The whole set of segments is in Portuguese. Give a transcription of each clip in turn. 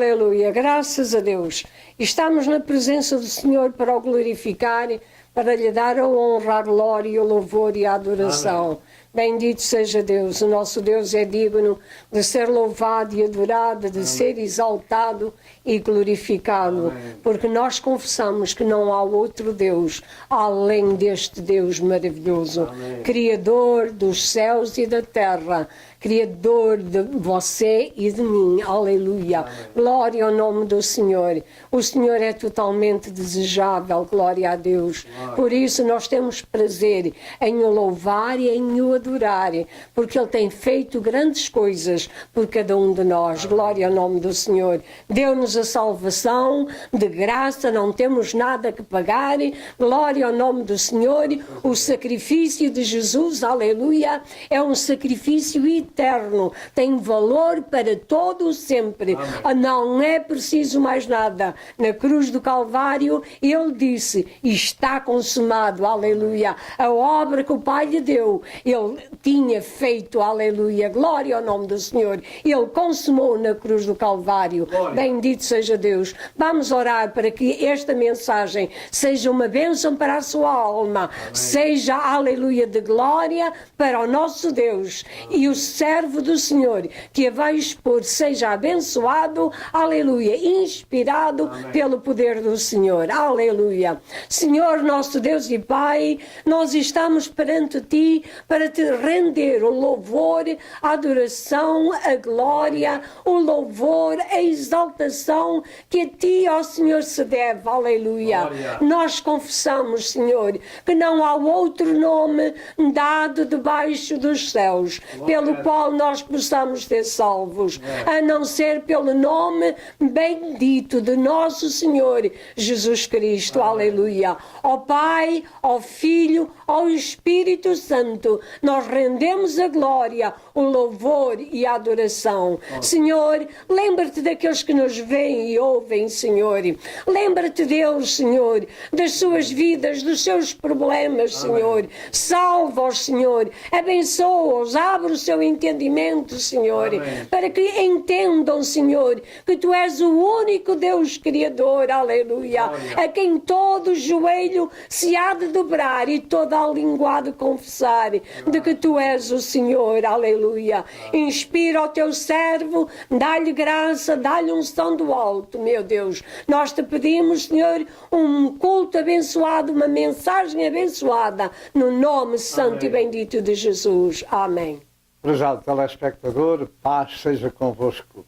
Aleluia, graças a Deus. Estamos na presença do Senhor para o glorificar, para lhe dar a honra, a glória, o louvor e a adoração. Amém. Bendito seja Deus, o nosso Deus é digno de ser louvado e adorado, de ser exaltado e glorificado, porque nós confessamos que não há outro Deus além deste Deus maravilhoso, Criador dos céus e da terra, Criador de você e de mim. Aleluia. Amém. Glória ao nome do Senhor. O Senhor é totalmente desejável. Glória a Deus. Glória. Por isso nós temos prazer em o louvar e em o adorar, porque Ele tem feito grandes coisas por cada um de nós. Amém. Glória ao nome do Senhor. Deu-nos a salvação de graça, não temos nada que pagar. Glória ao nome do Senhor. O sacrifício de Jesus, aleluia, é um sacrifício eterno, tem valor para todo o sempre. Amém. Não é preciso mais nada. Na cruz do Calvário Ele disse, está consumado, aleluia. A obra que o Pai lhe deu, Ele tinha feito, aleluia. Glória ao nome do Senhor. Ele consumou na cruz do Calvário. Glória. Bendito seja Deus. Vamos orar para que esta mensagem seja uma bênção para a sua alma. Amém. Seja, aleluia, de glória para o nosso Deus. Amém. E o servo do Senhor que a vai expor seja abençoado, aleluia, inspirado. Amém. Pelo poder do Senhor, aleluia. Senhor, nosso Deus e Pai, nós estamos perante Ti para Te render o louvor, a adoração, a glória, o louvor, a exaltação que a Ti, ó Senhor, se deve, aleluia. Glória. Nós confessamos, Senhor, que não há outro nome dado debaixo dos céus, glória, pelo qual nós possamos ser salvos, a não ser pelo nome bendito de nosso Senhor Jesus Cristo, aleluia. Ó Pai, ó Filho, ó Espírito Santo, nós rendemos a glória, o louvor e a adoração. Senhor, lembra-te daqueles que nos veem e ouvem, Senhor. Lembra-te deles, Senhor, das suas vidas, dos seus problemas, Senhor. Salva-os, Senhor. Abençoa-os, abre o seu entendimento, Senhor. Amém. Para que entendam, Senhor, que Tu és o único Deus Criador, aleluia. Glória. A quem todo joelho se há de dobrar e toda a língua há de confessar de que Tu és o Senhor, aleluia. Inspira o Teu servo, dá-lhe graça, dá-lhe unção do alto, meu Deus. Nós Te pedimos, Senhor, um culto abençoado, uma mensagem abençoada, no nome santo e bendito de Jesus. Amém. Prezado telespectador, paz seja convosco.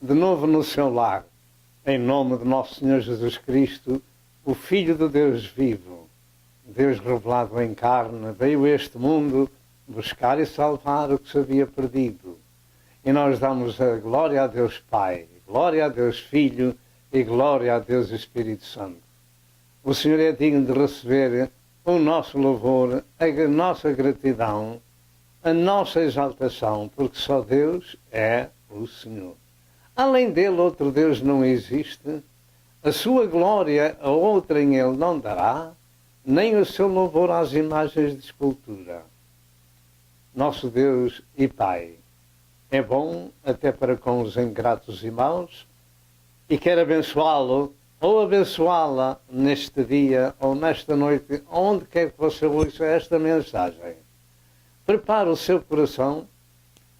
De novo no seu lar, em nome de nosso Senhor Jesus Cristo, o Filho de Deus vivo, Deus revelado em carne, veio a este mundo buscar e salvar o que se havia perdido. E nós damos a glória a Deus Pai, glória a Deus Filho e glória a Deus Espírito Santo. O Senhor é digno de receber o nosso louvor, a nossa gratidão, a nossa exaltação, porque só Deus é o Senhor. Além dele, outro Deus não existe. A sua glória a outrem ele não dará, nem o seu louvor às imagens de escultura. Nosso Deus e Pai é bom até para com os ingratos e maus e quer abençoá-lo ou abençoá-la neste dia ou nesta noite, onde quer que você ouça esta mensagem. Prepare o seu coração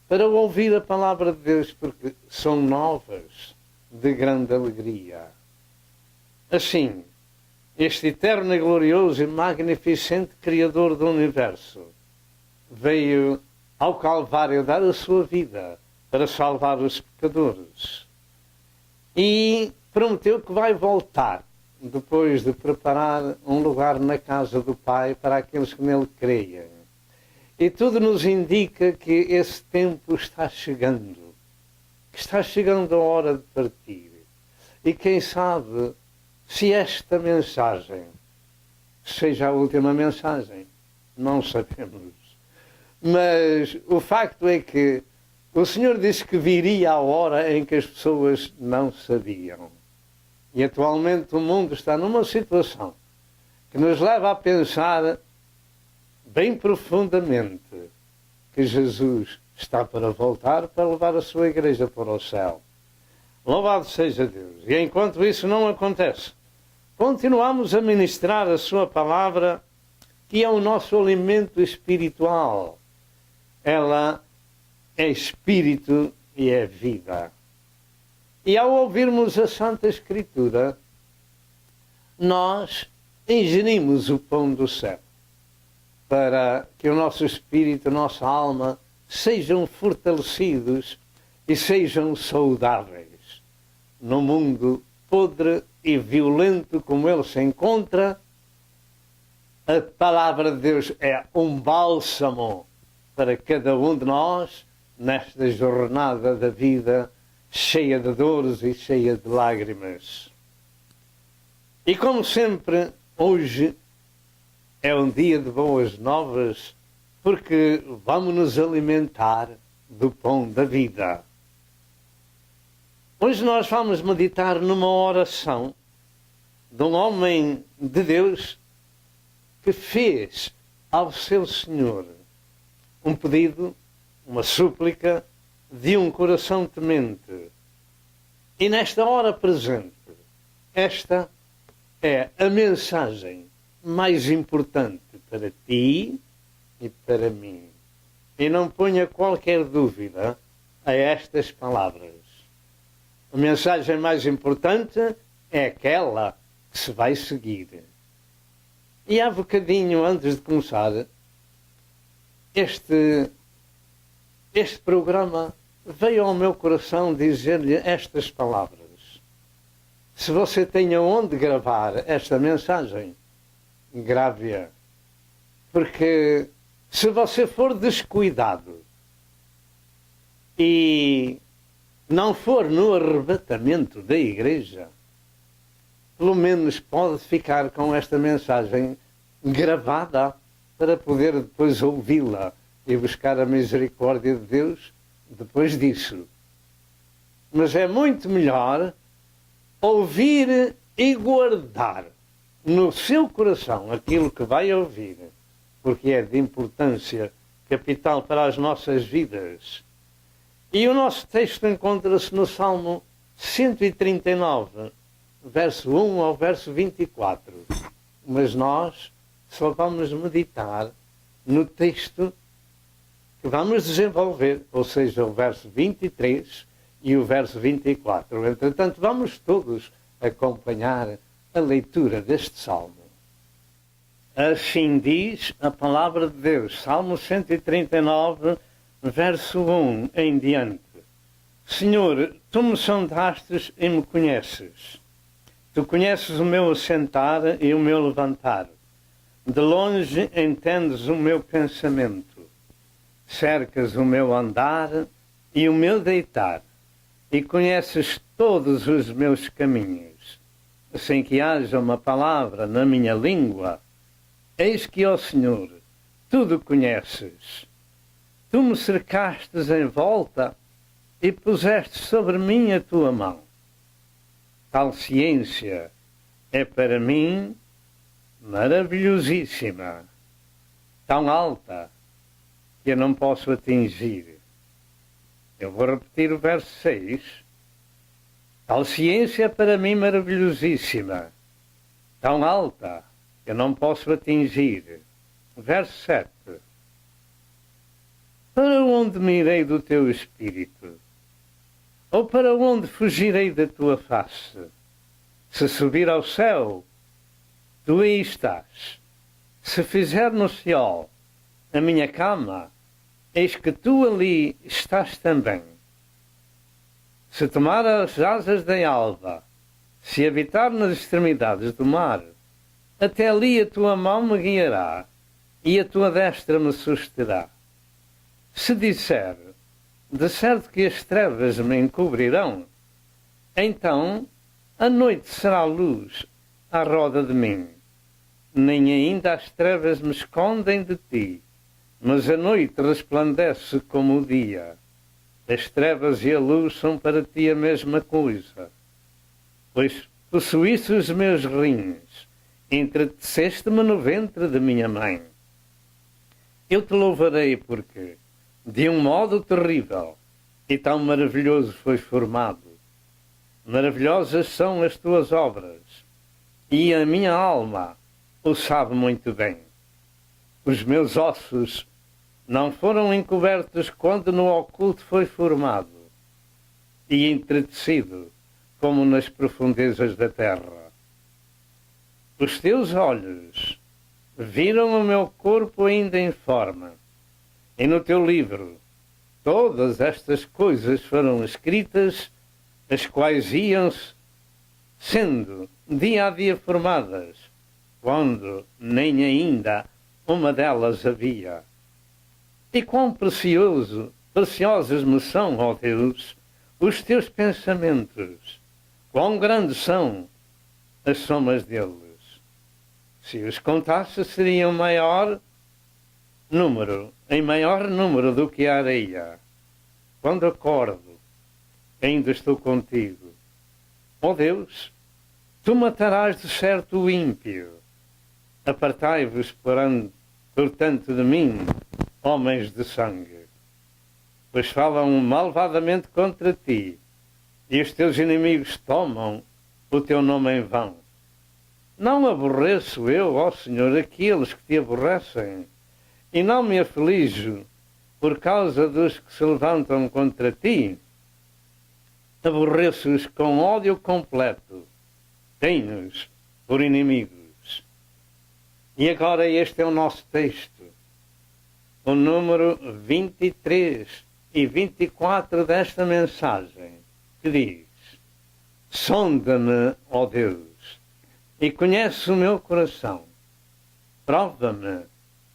para ouvir a palavra de Deus, porque são novas de grande alegria. Assim, este eterno e glorioso e magnificente Criador do Universo veio ao Calvário dar a sua vida para salvar os pecadores. E prometeu que vai voltar, depois de preparar um lugar na casa do Pai para aqueles que nele creem. E tudo nos indica que esse tempo está chegando, que está chegando a hora de partir. E quem sabe se esta mensagem seja a última mensagem, não sabemos. Mas o facto é que o Senhor disse que viria a hora em que as pessoas não sabiam. E atualmente o mundo está numa situação que nos leva a pensar bem profundamente que Jesus está para voltar para levar a sua igreja para o céu. Louvado seja Deus. E enquanto isso não acontece, continuamos a ministrar a sua palavra, que é o nosso alimento espiritual. Ela é espírito e é vida. E ao ouvirmos a Santa Escritura, nós ingerimos o pão do céu, para que o nosso espírito, a nossa alma, sejam fortalecidos e sejam saudáveis. No mundo podre e violento como ele se encontra, a palavra de Deus é um bálsamo para cada um de nós nesta jornada da vida cheia de dores e cheia de lágrimas. E como sempre, hoje é um dia de boas novas, porque vamos nos alimentar do pão da vida. Hoje nós vamos meditar numa oração de um homem de Deus que fez ao seu Senhor um pedido, uma súplica de um coração temente. E nesta hora presente, esta é a mensagem mais importante para ti e para mim. E não ponha qualquer dúvida a estas palavras. A mensagem mais importante é aquela que se vai seguir. E há bocadinho antes de começar este programa, veio ao meu coração dizer-lhe estas palavras. Se você tem aonde gravar esta mensagem, grave-a. Porque se você for descuidado e não for no arrebatamento da igreja, pelo menos pode ficar com esta mensagem gravada para poder depois ouvi-la e buscar a misericórdia de Deus depois disso. Mas é muito melhor ouvir e guardar no seu coração aquilo que vai ouvir, porque é de importância capital para as nossas vidas. E o nosso texto encontra-se no Salmo 139, verso 1 ao verso 24. Mas nós só vamos meditar no texto que vamos desenvolver, ou seja, o verso 23 e o verso 24. Entretanto, vamos todos acompanhar a leitura deste Salmo. Assim diz a palavra de Deus, Salmo 139, verso 1 em diante. Senhor, tu me sondastes e me conheces. Tu conheces o meu assentar e o meu levantar. De longe entendes o meu pensamento. Cercas o meu andar e o meu deitar. E conheces todos os meus caminhos. Sem que haja uma palavra na minha língua, eis que, ó Senhor, tudo conheces. Tu me cercastes em volta e puseste sobre mim a tua mão. Tal ciência é para mim maravilhosíssima, tão alta que eu não posso atingir. Eu vou repetir o verso 6. Tal ciência é para mim maravilhosíssima, tão alta que eu não posso atingir. Verso 7. Para onde me irei do teu espírito? Ou para onde fugirei da tua face? Se subir ao céu, tu aí estás. Se fizer no céu a minha cama, eis que tu ali estás também. Se tomar as asas da alva, se habitar nas extremidades do mar, até ali a tua mão me guiará e a tua destra me susterá. Se disser, de certo que as trevas me encobrirão, então a noite será luz à roda de mim. Nem ainda as trevas me escondem de ti, mas a noite resplandece como o dia. As trevas e a luz são para ti a mesma coisa. Pois possuíste os meus rins, entreteceste-me no ventre de minha mãe. Eu te louvarei porque, de um modo terrível e tão maravilhoso foi formado. maravilhosas são as tuas obras, e a minha alma o sabe muito bem. Os meus ossos não foram encobertos quando no oculto foi formado e entretecido como nas profundezas da terra. Os teus olhos viram o meu corpo ainda em forma, e no teu livro todas estas coisas foram escritas, as quais iam sendo dia a dia formadas, quando nem ainda uma delas havia. E quão preciosos me são, ó Deus, os teus pensamentos, quão grandes são as somas deles. Se os contasse, seriam em maior número do que a areia. Quando acordo, ainda estou contigo. Ó Deus, tu matarás de certo o ímpio. Apartai-vos, portanto, de mim, homens de sangue, pois falam malvadamente contra ti, e os teus inimigos tomam o teu nome em vão. Não aborreço eu, ó Senhor, aqueles que te aborrecem, e não me aflijo por causa dos que se levantam contra ti. Aborreço-os com ódio completo, tenho-os por inimigos. E agora este é o nosso texto, o número 23 e 24 desta mensagem, que diz: sonda-me, ó Deus, e conhece o meu coração. Prova-me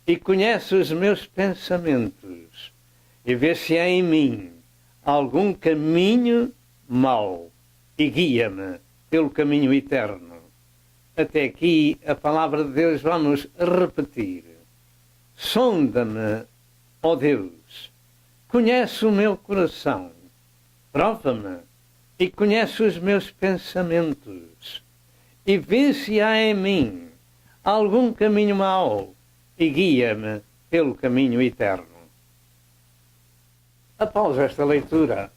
e conhece os meus pensamentos, e vê se há em mim algum caminho mau, e guia-me pelo caminho eterno. Até aqui a palavra de Deus vamos repetir. Sonda-me, ó Deus, conhece o meu coração, prova-me e conhece os meus pensamentos, e vê se há em mim algum caminho mau, e guia-me pelo caminho eterno. Após esta leitura,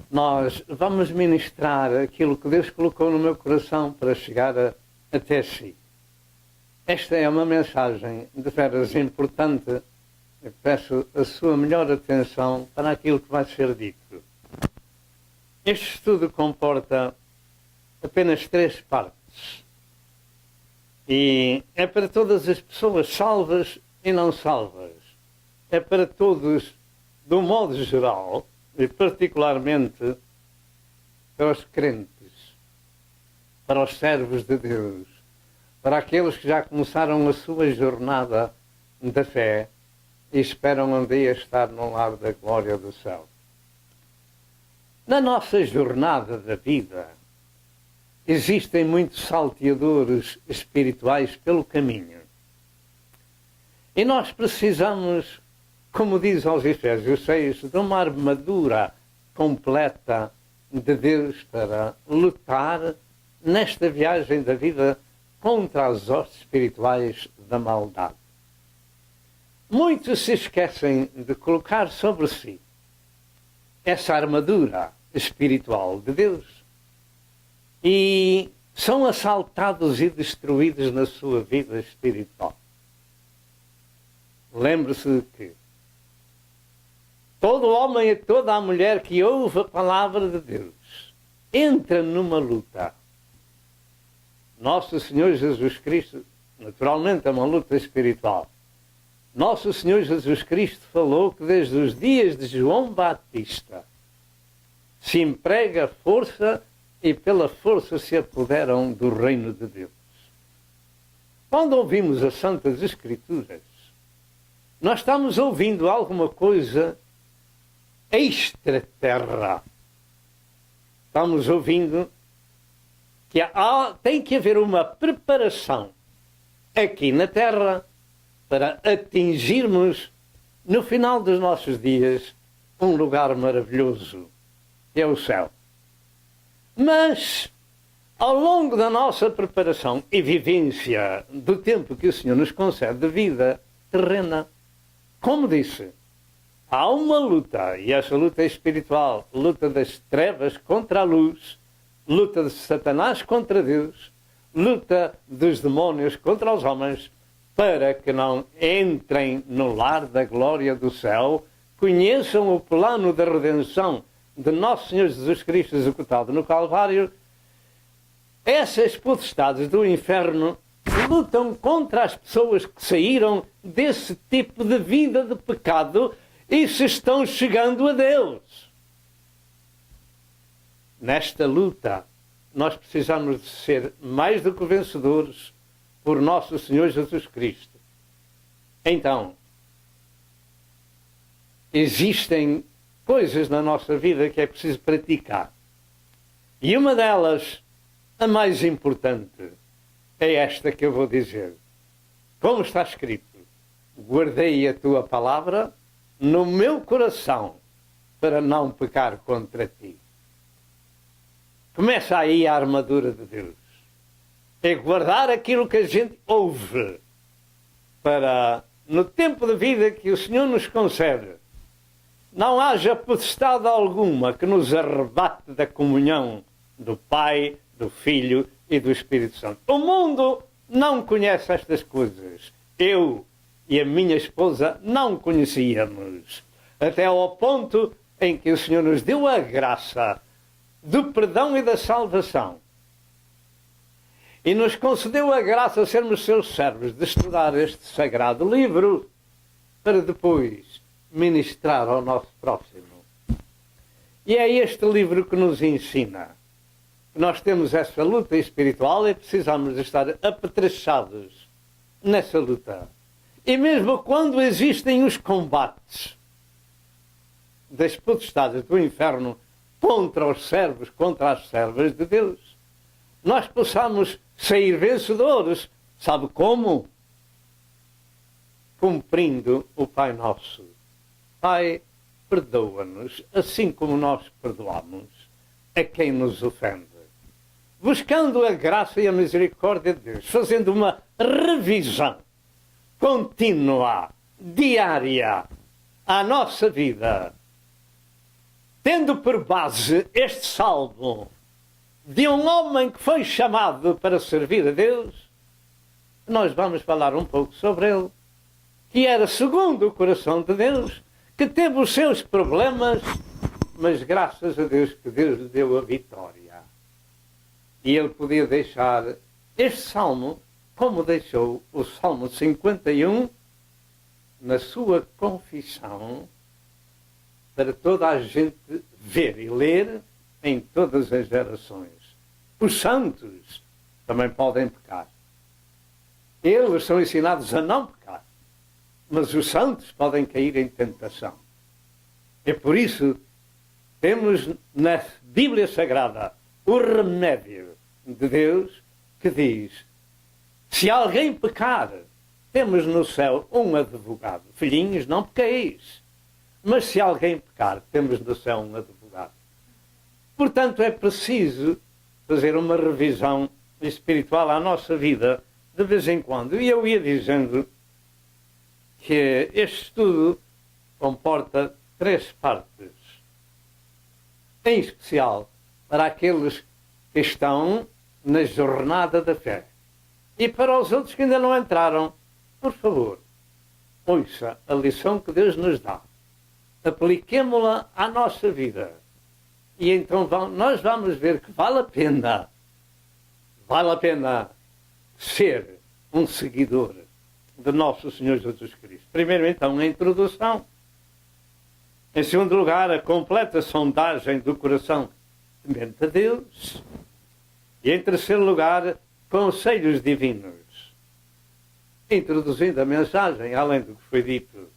nós vamos ministrar aquilo que Deus colocou no meu coração para chegar até si. Esta é uma mensagem de veras importante. Eu peço a sua melhor atenção para aquilo que vai ser dito. Este estudo comporta apenas 3 partes. E é para todas as pessoas salvas e não salvas. É para todos, do modo geral, e particularmente para os crentes, para os servos de Deus, para aqueles que já começaram a sua jornada da fé e esperam um dia estar no lar da glória do céu. Na nossa jornada da vida, existem muitos salteadores espirituais pelo caminho. E nós precisamos, como diz aos Efésios 6, de uma armadura completa de Deus para lutar nesta viagem da vida contra as hostes espirituais da maldade. Muitos se esquecem de colocar sobre si essa armadura espiritual de Deus e são assaltados e destruídos na sua vida espiritual. Lembre-se que todo homem e toda a mulher que ouve a palavra de Deus entra numa luta. Nosso Senhor Jesus Cristo, naturalmente é uma luta espiritual. Nosso Senhor Jesus Cristo falou que desde os dias de João Batista se emprega força e pela força se apoderam do reino de Deus. Quando ouvimos as Santas Escrituras, nós estamos ouvindo alguma coisa extraterra. Estamos ouvindo que tem que haver uma preparação aqui na Terra para atingirmos, no final dos nossos dias, um lugar maravilhoso, que é o céu. Mas, ao longo da nossa preparação e vivência do tempo que o Senhor nos concede de vida terrena, como disse, há uma luta, e essa luta é espiritual, luta das trevas contra a luz, luta de Satanás contra Deus, luta dos demónios contra os homens, para que não entrem no lar da glória do céu, conheçam o plano da redenção de nosso Senhor Jesus Cristo executado no Calvário. Essas potestades do inferno lutam contra as pessoas que saíram desse tipo de vida de pecado e se estão chegando a Deus. Nesta luta, nós precisamos de ser mais do que vencedores por nosso Senhor Jesus Cristo. Então, existem coisas na nossa vida que é preciso praticar. E uma delas, a mais importante, é esta que eu vou dizer. Como está escrito: guardei a tua palavra no meu coração para não pecar contra ti. Começa aí a armadura de Deus. É guardar aquilo que a gente ouve para, no tempo de vida que o Senhor nos concede, não haja potestade alguma que nos arrebate da comunhão do Pai, do Filho e do Espírito Santo. O mundo não conhece estas coisas. Eu e a minha esposa não conhecíamos. Até ao ponto em que o Senhor nos deu a graça do perdão e da salvação. E nos concedeu a graça de sermos seus servos, de estudar este sagrado livro, para depois ministrar ao nosso próximo. E é este livro que nos ensina. Nós temos essa luta espiritual e precisamos estar apetrechados nessa luta. E mesmo quando existem os combates das potestades do inferno contra os servos, contra as servas de Deus, nós possamos sair vencedores. Sabe como? Cumprindo o Pai Nosso. Pai, perdoa-nos, assim como nós perdoamos a quem nos ofende. Buscando a graça e a misericórdia de Deus, fazendo uma revisão contínua, diária, à nossa vida, tendo por base este salmo de um homem que foi chamado para servir a Deus, nós vamos falar um pouco sobre ele, que era segundo o coração de Deus, que teve os seus problemas, mas graças a Deus que Deus lhe deu a vitória. E ele podia deixar este salmo, como deixou o Salmo 51, na sua confissão, para toda a gente ver e ler em todas as gerações. Os santos também podem pecar. Eles são ensinados a não pecar. Mas os santos podem cair em tentação. É por isso temos na Bíblia Sagrada o remédio de Deus que diz: se alguém pecar, temos no céu um advogado. Filhinhos, não pequeis. Mas se alguém pecar, temos no céu um advogado. Portanto, é preciso fazer uma revisão espiritual à nossa vida de vez em quando. E eu ia dizendo que este estudo comporta 3 partes. Em especial para aqueles que estão na jornada da fé. E para os outros que ainda não entraram, por favor, ouça a lição que Deus nos dá. Apliquemo-la à nossa vida. E então nós vamos ver que vale a pena ser um seguidor de nosso Senhor Jesus Cristo. Primeiro, então, a introdução. Em segundo lugar, a completa sondagem do coração temente a Deus. E em terceiro lugar, conselhos divinos. Introduzindo a mensagem, além do que foi dito.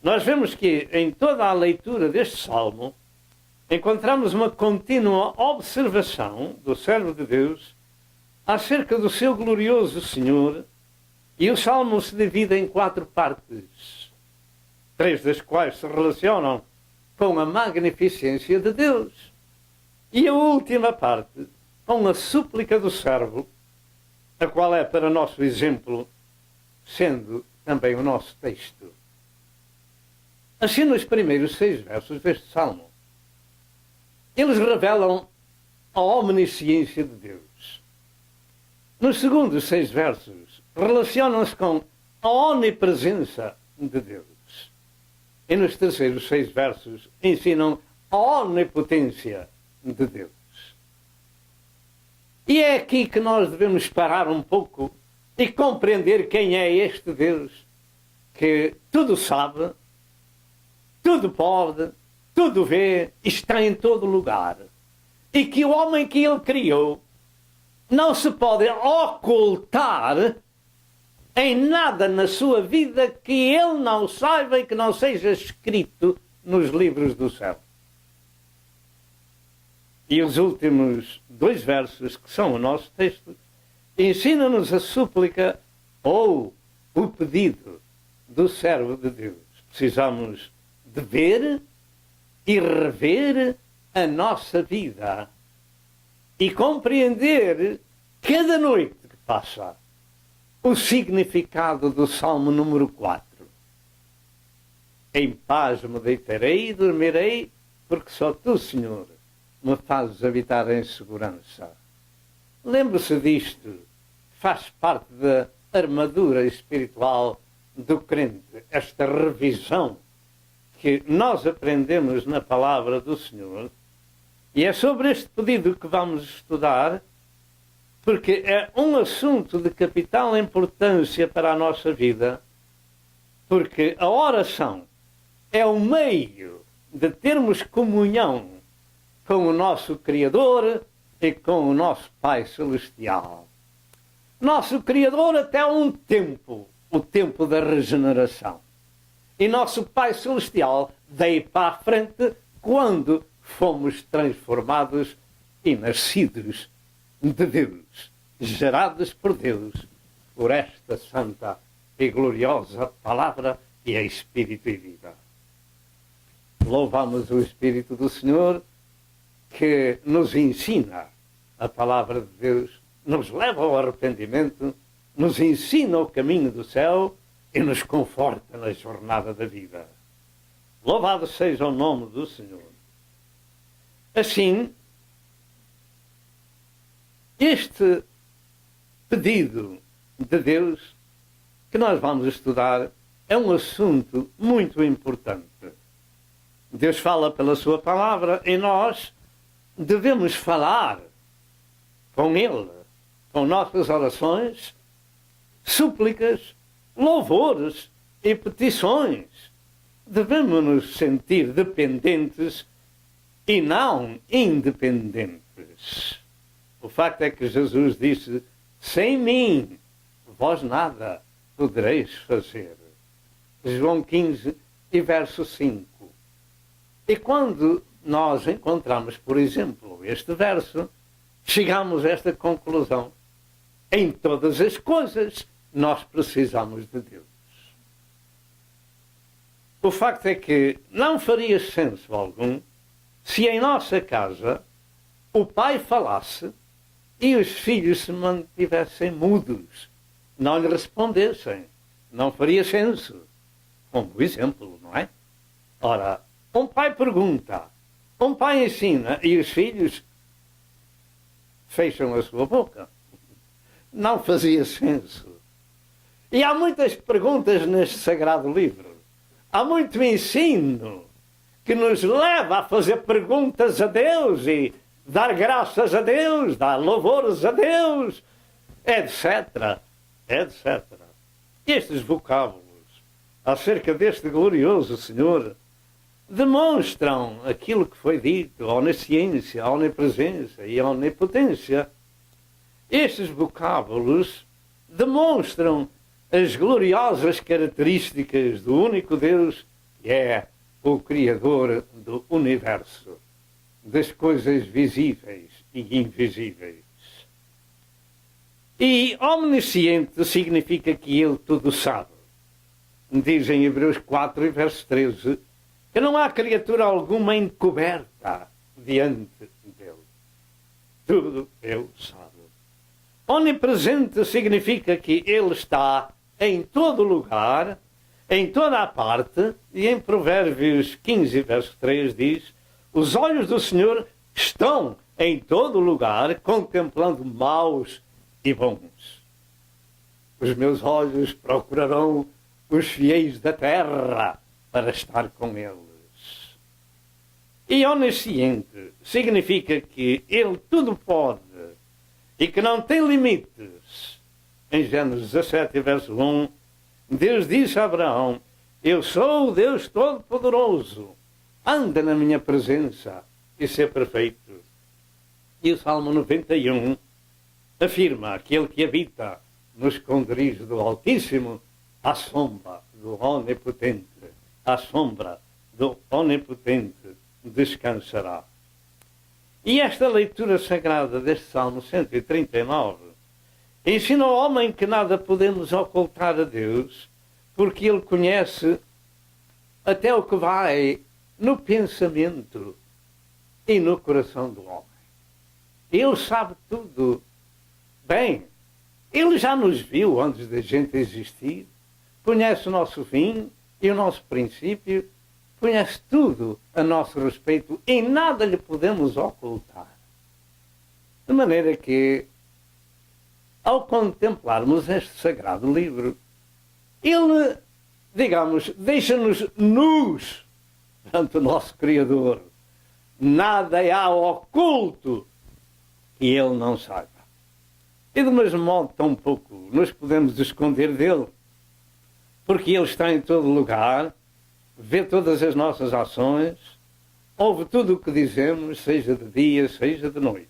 Nós vemos que em toda a leitura deste salmo encontramos uma contínua observação do servo de Deus acerca do seu glorioso Senhor, e o salmo se divide em 4 partes, 3 das quais se relacionam com a magnificência de Deus, e a última parte com a súplica do servo, a qual é para nosso exemplo, sendo também o nosso texto. Assim, nos primeiros 6 versos deste salmo, eles revelam a omnisciência de Deus. Nos segundos 6 versos, relacionam-se com a onipresença de Deus. E nos terceiros 6 versos, ensinam a onipotência de Deus. E é aqui que nós devemos parar um pouco e compreender quem é este Deus que tudo sabe, tudo pode, tudo vê, está em todo lugar. E que o homem que ele criou não se pode ocultar em nada na sua vida que ele não saiba e que não seja escrito nos livros do céu. E os últimos 2 versos, que são o nosso texto, ensinam-nos a súplica ou o pedido do servo de Deus. Precisamos de ver e rever a nossa vida e compreender cada noite que passa o significado do Salmo número 4. Em paz me deitarei e dormirei, porque só tu, Senhor, me fazes habitar em segurança. Lembre-se disto, faz parte da armadura espiritual do crente, esta revisão que nós aprendemos na palavra do Senhor. E é sobre este pedido que vamos estudar, porque é um assunto de capital importância para a nossa vida, porque a oração é o meio de termos comunhão com o nosso Criador e com o nosso Pai Celestial. Nosso Criador até um tempo, o tempo da regeneração. E nosso Pai Celestial daí para a frente, quando fomos transformados e nascidos de Deus, gerados por Deus, por esta santa e gloriosa palavra que é Espírito e vida. Louvamos o Espírito do Senhor, que nos ensina a palavra de Deus, nos leva ao arrependimento, nos ensina o caminho do céu e nos conforta na jornada da vida. Louvado seja o nome do Senhor. Assim, este pedido de Deus que nós vamos estudar é um assunto muito importante. Deus fala pela sua palavra e nós devemos falar com Ele, com nossas orações, súplicas, louvores e petições. Devemos nos sentir dependentes e não independentes. O facto é que Jesus disse: sem mim, vós nada podereis fazer. João 15 e verso 5. E quando nós encontramos, por exemplo, este verso, chegamos a esta conclusão: em todas as coisas nós precisamos de Deus. O facto é que não faria senso algum se em nossa casa o pai falasse e os filhos se mantivessem mudos, não lhe respondessem. Não faria senso. Como exemplo, não é? Ora, um pai pergunta, um pai ensina e os filhos fecham a sua boca. Não fazia senso. E há muitas perguntas neste sagrado livro. Há muito ensino que nos leva a fazer perguntas a Deus e dar graças a Deus, dar louvores a Deus, etc, etc. Estes vocábulos acerca deste glorioso Senhor demonstram aquilo que foi dito, a onisciência, a onipresença e a onipotência. Estes vocábulos demonstram as gloriosas características do único Deus, que é o Criador do universo, das coisas visíveis e invisíveis. E omnisciente significa que Ele tudo sabe. Diz em Hebreus 4 e verso 13 que não há criatura alguma encoberta diante dele. Tudo Ele sabe. Onipresente significa que Ele está em todo lugar, em toda a parte, e em Provérbios 15, verso 3 diz: os olhos do Senhor estão em todo lugar contemplando maus e bons. Os meus olhos procurarão os fiéis da terra para estar com eles. E onisciente significa que ele tudo pode e que não tem limites. Em Gênesis 17, verso 1, Deus disse a Abraão: eu sou o Deus Todo-Poderoso, anda na minha presença e ser perfeito. E o Salmo 91 afirma: aquele que habita no esconderijo do Altíssimo, à sombra do Onipotente, à sombra do Onipotente descansará. E esta leitura sagrada deste Salmo 139 ensina ao homem que nada podemos ocultar a Deus, porque Ele conhece até o que vai no pensamento e no coração do homem. Ele sabe tudo. Bem, Ele já nos viu antes da gente existir, conhece o nosso fim e o nosso princípio, conhece tudo a nosso respeito e nada lhe podemos ocultar. De maneira que, ao contemplarmos este sagrado livro, ele, digamos, deixa-nos nus perante o nosso Criador. Nada há oculto que ele não saiba. E de mesmo modo, tão pouco nos podemos esconder dele, porque ele está em todo lugar, vê todas as nossas ações, ouve tudo o que dizemos, seja de dia, seja de noite.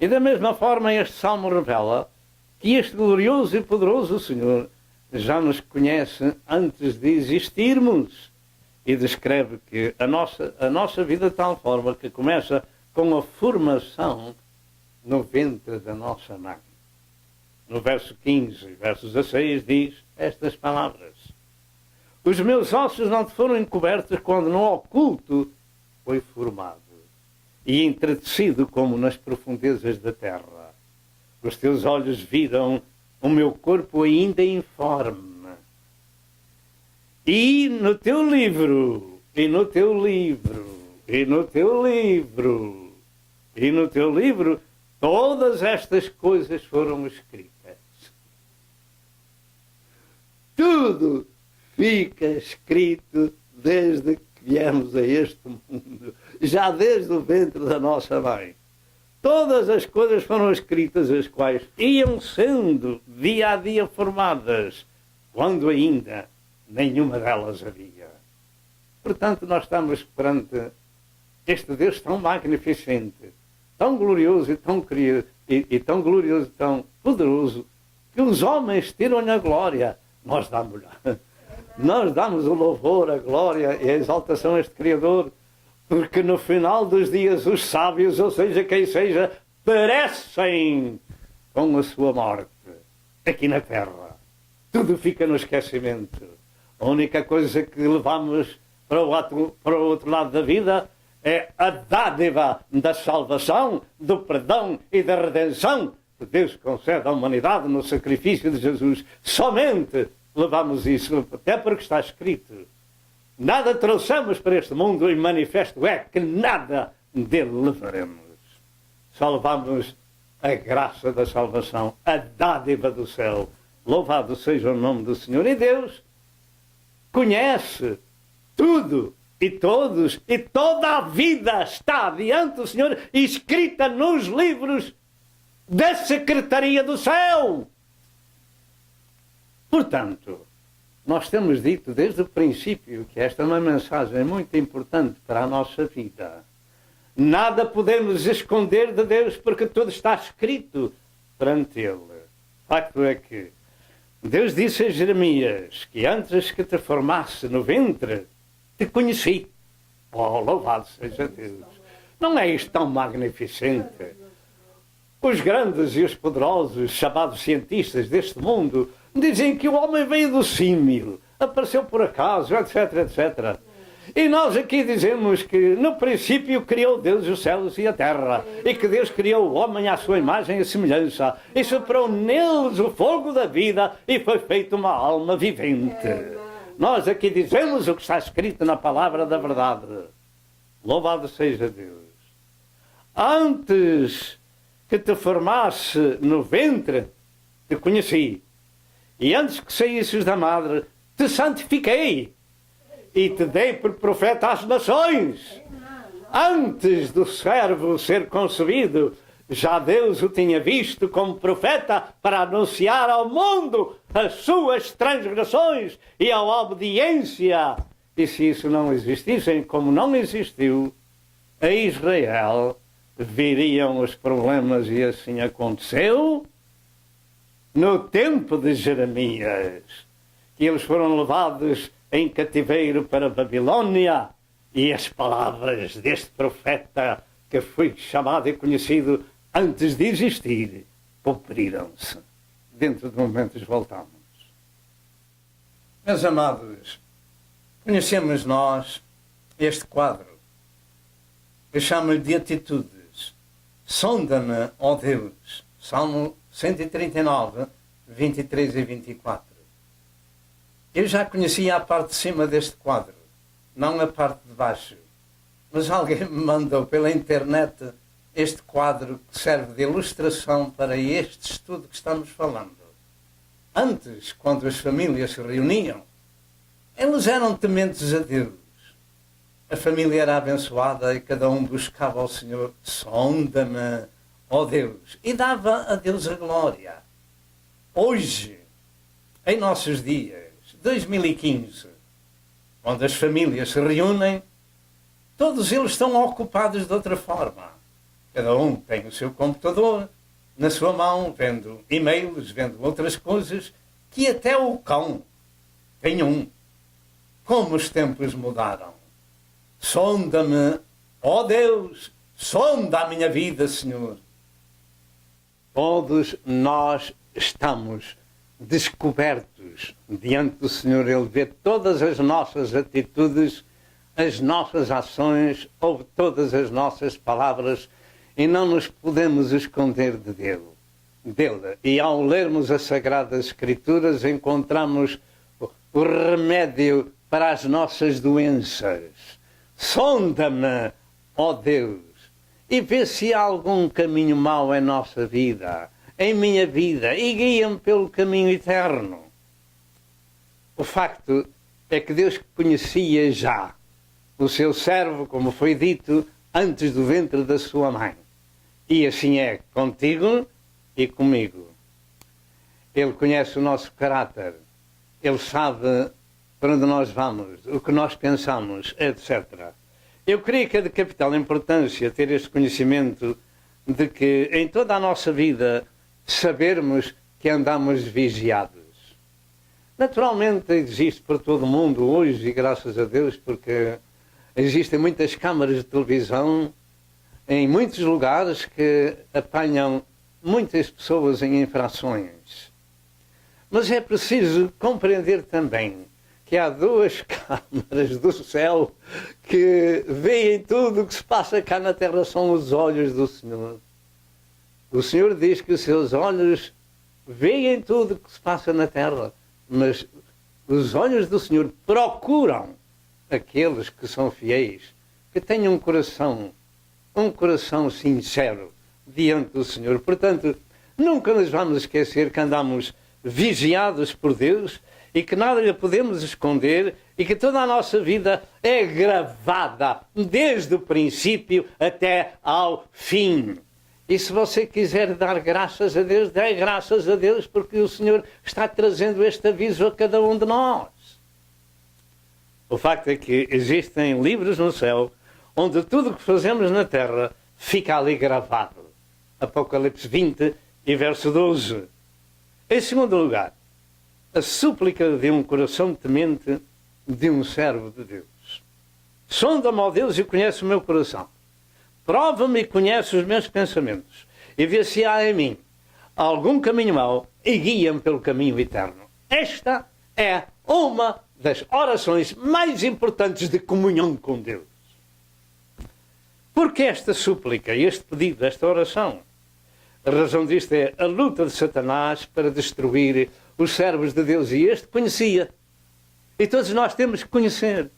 E da mesma forma este Salmo revela que este glorioso e poderoso Senhor já nos conhece antes de existirmos e descreve que a nossa vida de tal forma que começa com a formação no ventre da nossa mãe. No verso 15 e verso 16 diz estas palavras: os meus ossos não te foram encobertos quando no oculto foi formado e entretecido como nas profundezas da terra. Os teus olhos viram o meu corpo ainda informe. E no teu livro, e no teu livro, e no teu livro, e no teu livro, todas estas coisas foram escritas. Tudo fica escrito desde que viemos a este mundo, já desde o ventre da nossa mãe. Todas as coisas foram escritas, as quais iam sendo dia a dia formadas, quando ainda nenhuma delas havia. Portanto, nós estamos perante este Deus tão magnificente, tão glorioso e tão querido, e tão glorioso e tão poderoso, que os homens tiram-lhe a glória. Nós damos o louvor, a glória e a exaltação a este Criador, porque no final dos dias os sábios, ou seja, quem seja, perecem com a sua morte aqui na terra. Tudo fica no esquecimento. A única coisa que levamos para o outro lado da vida é a dádiva da salvação, do perdão e da redenção que Deus concede à humanidade no sacrifício de Jesus. Somente levamos isso, até porque está escrito: nada trouxemos para este mundo e manifesto é que nada dele levaremos. Só levamos a graça da salvação, a dádiva do céu. Louvado seja o nome do Senhor. E Deus conhece tudo e todos, e toda a vida está diante do Senhor, escrita nos livros da secretaria do céu. Portanto, nós temos dito desde o princípio que esta é uma mensagem muito importante para a nossa vida. Nada podemos esconder de Deus, porque tudo está escrito perante Ele. O facto é que Deus disse a Jeremias que antes que te formasse no ventre, te conheci. Oh, louvado seja Deus. Não é isto tão magnificente? Os grandes e os poderosos, chamados cientistas deste mundo, dizem que o homem veio do símil, apareceu por acaso, etc, etc. E nós aqui dizemos que no princípio criou Deus os céus e a terra, e que Deus criou o homem à sua imagem e semelhança, e soprou neles o fogo da vida, e foi feita uma alma vivente. Nós aqui dizemos o que está escrito na palavra da verdade. Louvado seja Deus. Antes que te formasse no ventre, te conheci. E antes que saísses da madre, te santifiquei. E te dei por profeta às nações. Antes do servo ser concebido, já Deus o tinha visto como profeta para anunciar ao mundo as suas transgressões e a obediência. E se isso não existisse, como não existiu, a Israel viriam os problemas, e assim aconteceu no tempo de Jeremias, que eles foram levados em cativeiro para a Babilônia, e as palavras deste profeta, que foi chamado e conhecido antes de existir, cumpriram-se. Dentro de momentos voltamos. Meus amados, conhecemos nós este quadro. Eu chamo-lhe de atitudes. Sonda-me, ó Deus. Salmo 139, 23 e 24. Eu já conhecia a parte de cima deste quadro, não a parte de baixo. Mas alguém me mandou pela internet este quadro que serve de ilustração para este estudo que estamos falando. Antes, quando as famílias se reuniam, eles eram tementes a Deus. A família era abençoada e cada um buscava ao Senhor. Sonda-me, ó Deus, e dava a Deus a glória. Hoje, em nossos dias, 2015, quando as famílias se reúnem, todos eles estão ocupados de outra forma. Cada um tem o seu computador na sua mão, vendo e-mails, vendo outras coisas, que até o cão tem um. Como os tempos mudaram. Sonda-me, ó Deus, sonda a minha vida, Senhor. Todos nós estamos descobertos diante do Senhor. Ele vê todas as nossas atitudes, as nossas ações, ouve todas as nossas palavras, e não nos podemos esconder dele. E ao lermos as Sagradas Escrituras, encontramos o remédio para as nossas doenças. Sonda-me, ó Deus, e vê se há algum caminho mau em nossa vida, em minha vida, e guia-me pelo caminho eterno. O facto é que Deus conhecia já o seu servo, como foi dito, antes do ventre da sua mãe. E assim é contigo e comigo. Ele conhece o nosso caráter. Ele sabe para onde nós vamos, o que nós pensamos, etc. Eu creio que é de capital importância ter este conhecimento de que em toda a nossa vida sabermos que andamos vigiados. Naturalmente existe por todo o mundo hoje, e graças a Deus, porque existem muitas câmaras de televisão em muitos lugares que apanham muitas pessoas em infrações. Mas é preciso compreender também que há duas câmaras do céu que veem tudo o que se passa cá na terra, são os olhos do Senhor. O Senhor diz que os seus olhos veem tudo o que se passa na terra, mas os olhos do Senhor procuram aqueles que são fiéis, que tenham um coração sincero diante do Senhor. Portanto, nunca nos vamos esquecer que andamos vigiados por Deus e que nada lhe podemos esconder e que toda a nossa vida é gravada desde o princípio até ao fim. E se você quiser dar graças a Deus, dê graças a Deus, porque o Senhor está trazendo este aviso a cada um de nós. O facto é que existem livros no céu onde tudo o que fazemos na terra fica ali gravado. Apocalipse 20 e verso 12. Em segundo lugar, a súplica de um coração temente de um servo de Deus. Sonda-me, ó Deus, e conhece o meu coração. Prova-me e conhece os meus pensamentos. E vê se há em mim algum caminho mau e guia-me pelo caminho eterno. Esta é uma das orações mais importantes de comunhão com Deus. Porque esta súplica, este pedido, esta oração? A razão disto é a luta de Satanás para destruir os servos de Deus. E este conhecia. E todos nós temos que conhecer.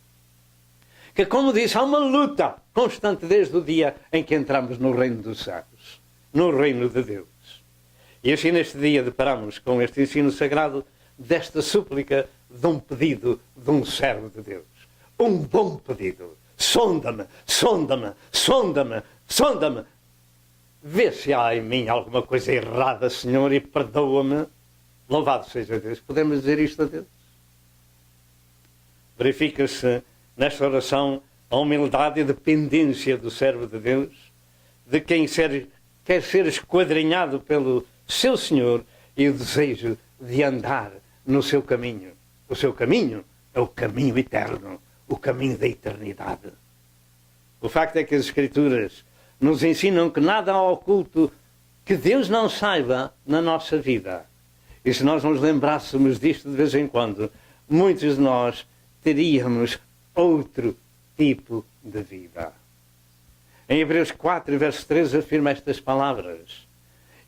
Que, como disse, há uma luta constante desde o dia em que entramos no reino dos céus, no reino de Deus. E assim neste dia deparamos com este ensino sagrado desta súplica de um pedido de um servo de Deus. Um bom pedido. Sonda-me, sonda-me, sonda-me, sonda-me. Vê se há em mim alguma coisa errada, Senhor, e perdoa-me. Louvado seja Deus. Podemos dizer isto a Deus? Verifica-se nesta oração a humildade e a dependência do servo de Deus, de quem quer ser esquadrinhado pelo seu Senhor e o desejo de andar no seu caminho. O seu caminho é o caminho eterno, o caminho da eternidade. O facto é que as Escrituras nos ensinam que nada há oculto que Deus não saiba na nossa vida. E se nós nos lembrássemos disto de vez em quando, muitos de nós teríamos outro tipo de vida. Em Hebreus 4, verso 13, afirma estas palavras: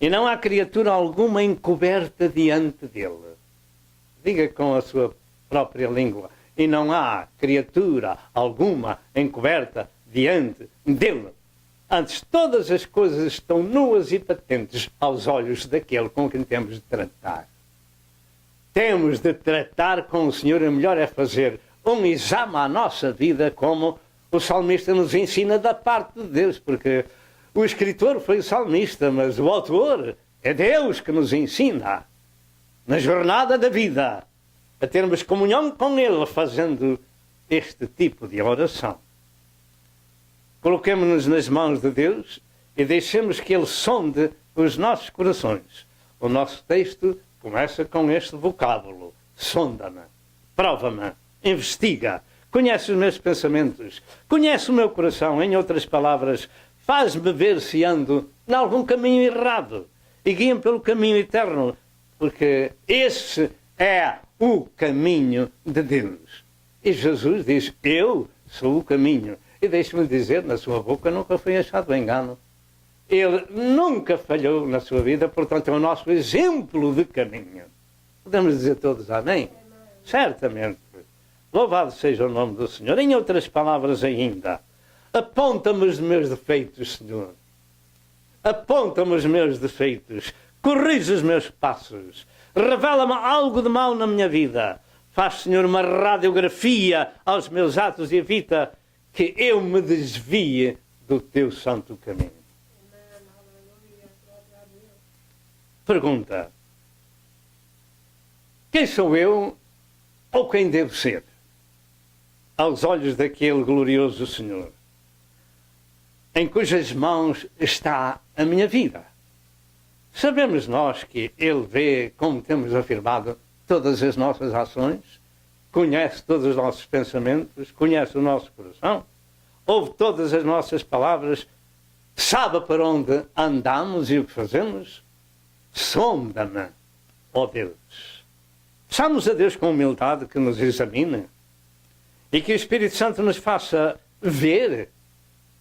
e não há criatura alguma encoberta diante dele. Diga com a sua própria língua: e não há criatura alguma encoberta diante dele. Antes, todas as coisas estão nuas e patentes aos olhos daquele com quem temos de tratar. Temos de tratar com o Senhor, e melhor é fazer um exame à nossa vida, como o salmista nos ensina da parte de Deus, porque o escritor foi o salmista, mas o autor é Deus que nos ensina, na jornada da vida, a termos comunhão com Ele, fazendo este tipo de oração. Coloquemo-nos nas mãos de Deus e deixemos que Ele sonde os nossos corações. O nosso texto começa com este vocábulo: sonda-me, prova-me, investiga, conhece os meus pensamentos, conhece o meu coração. Em outras palavras, faz-me ver se ando em algum caminho errado e guia-me pelo caminho eterno, porque esse é o caminho de Deus. E Jesus diz: eu sou o caminho. E deixe-me dizer, na sua boca nunca foi achado engano. Ele nunca falhou na sua vida, portanto é o nosso exemplo de caminho. Podemos dizer todos amém? Certamente. Louvado seja o nome do Senhor. Em outras palavras ainda, aponta-me os meus defeitos, Senhor. Aponta-me os meus defeitos. Corrige os meus passos. Revela-me algo de mal na minha vida. Faz, Senhor, uma radiografia aos meus atos e evita que eu me desvie do teu santo caminho. Pergunta: quem sou eu ou quem devo ser aos olhos daquele glorioso Senhor, em cujas mãos está a minha vida? Sabemos nós que Ele vê, como temos afirmado, todas as nossas ações, conhece todos os nossos pensamentos, conhece o nosso coração, ouve todas as nossas palavras, sabe para onde andamos e o que fazemos. Sonda-me, ó Deus. Peçamos a Deus com humildade que nos examine e que o Espírito Santo nos faça ver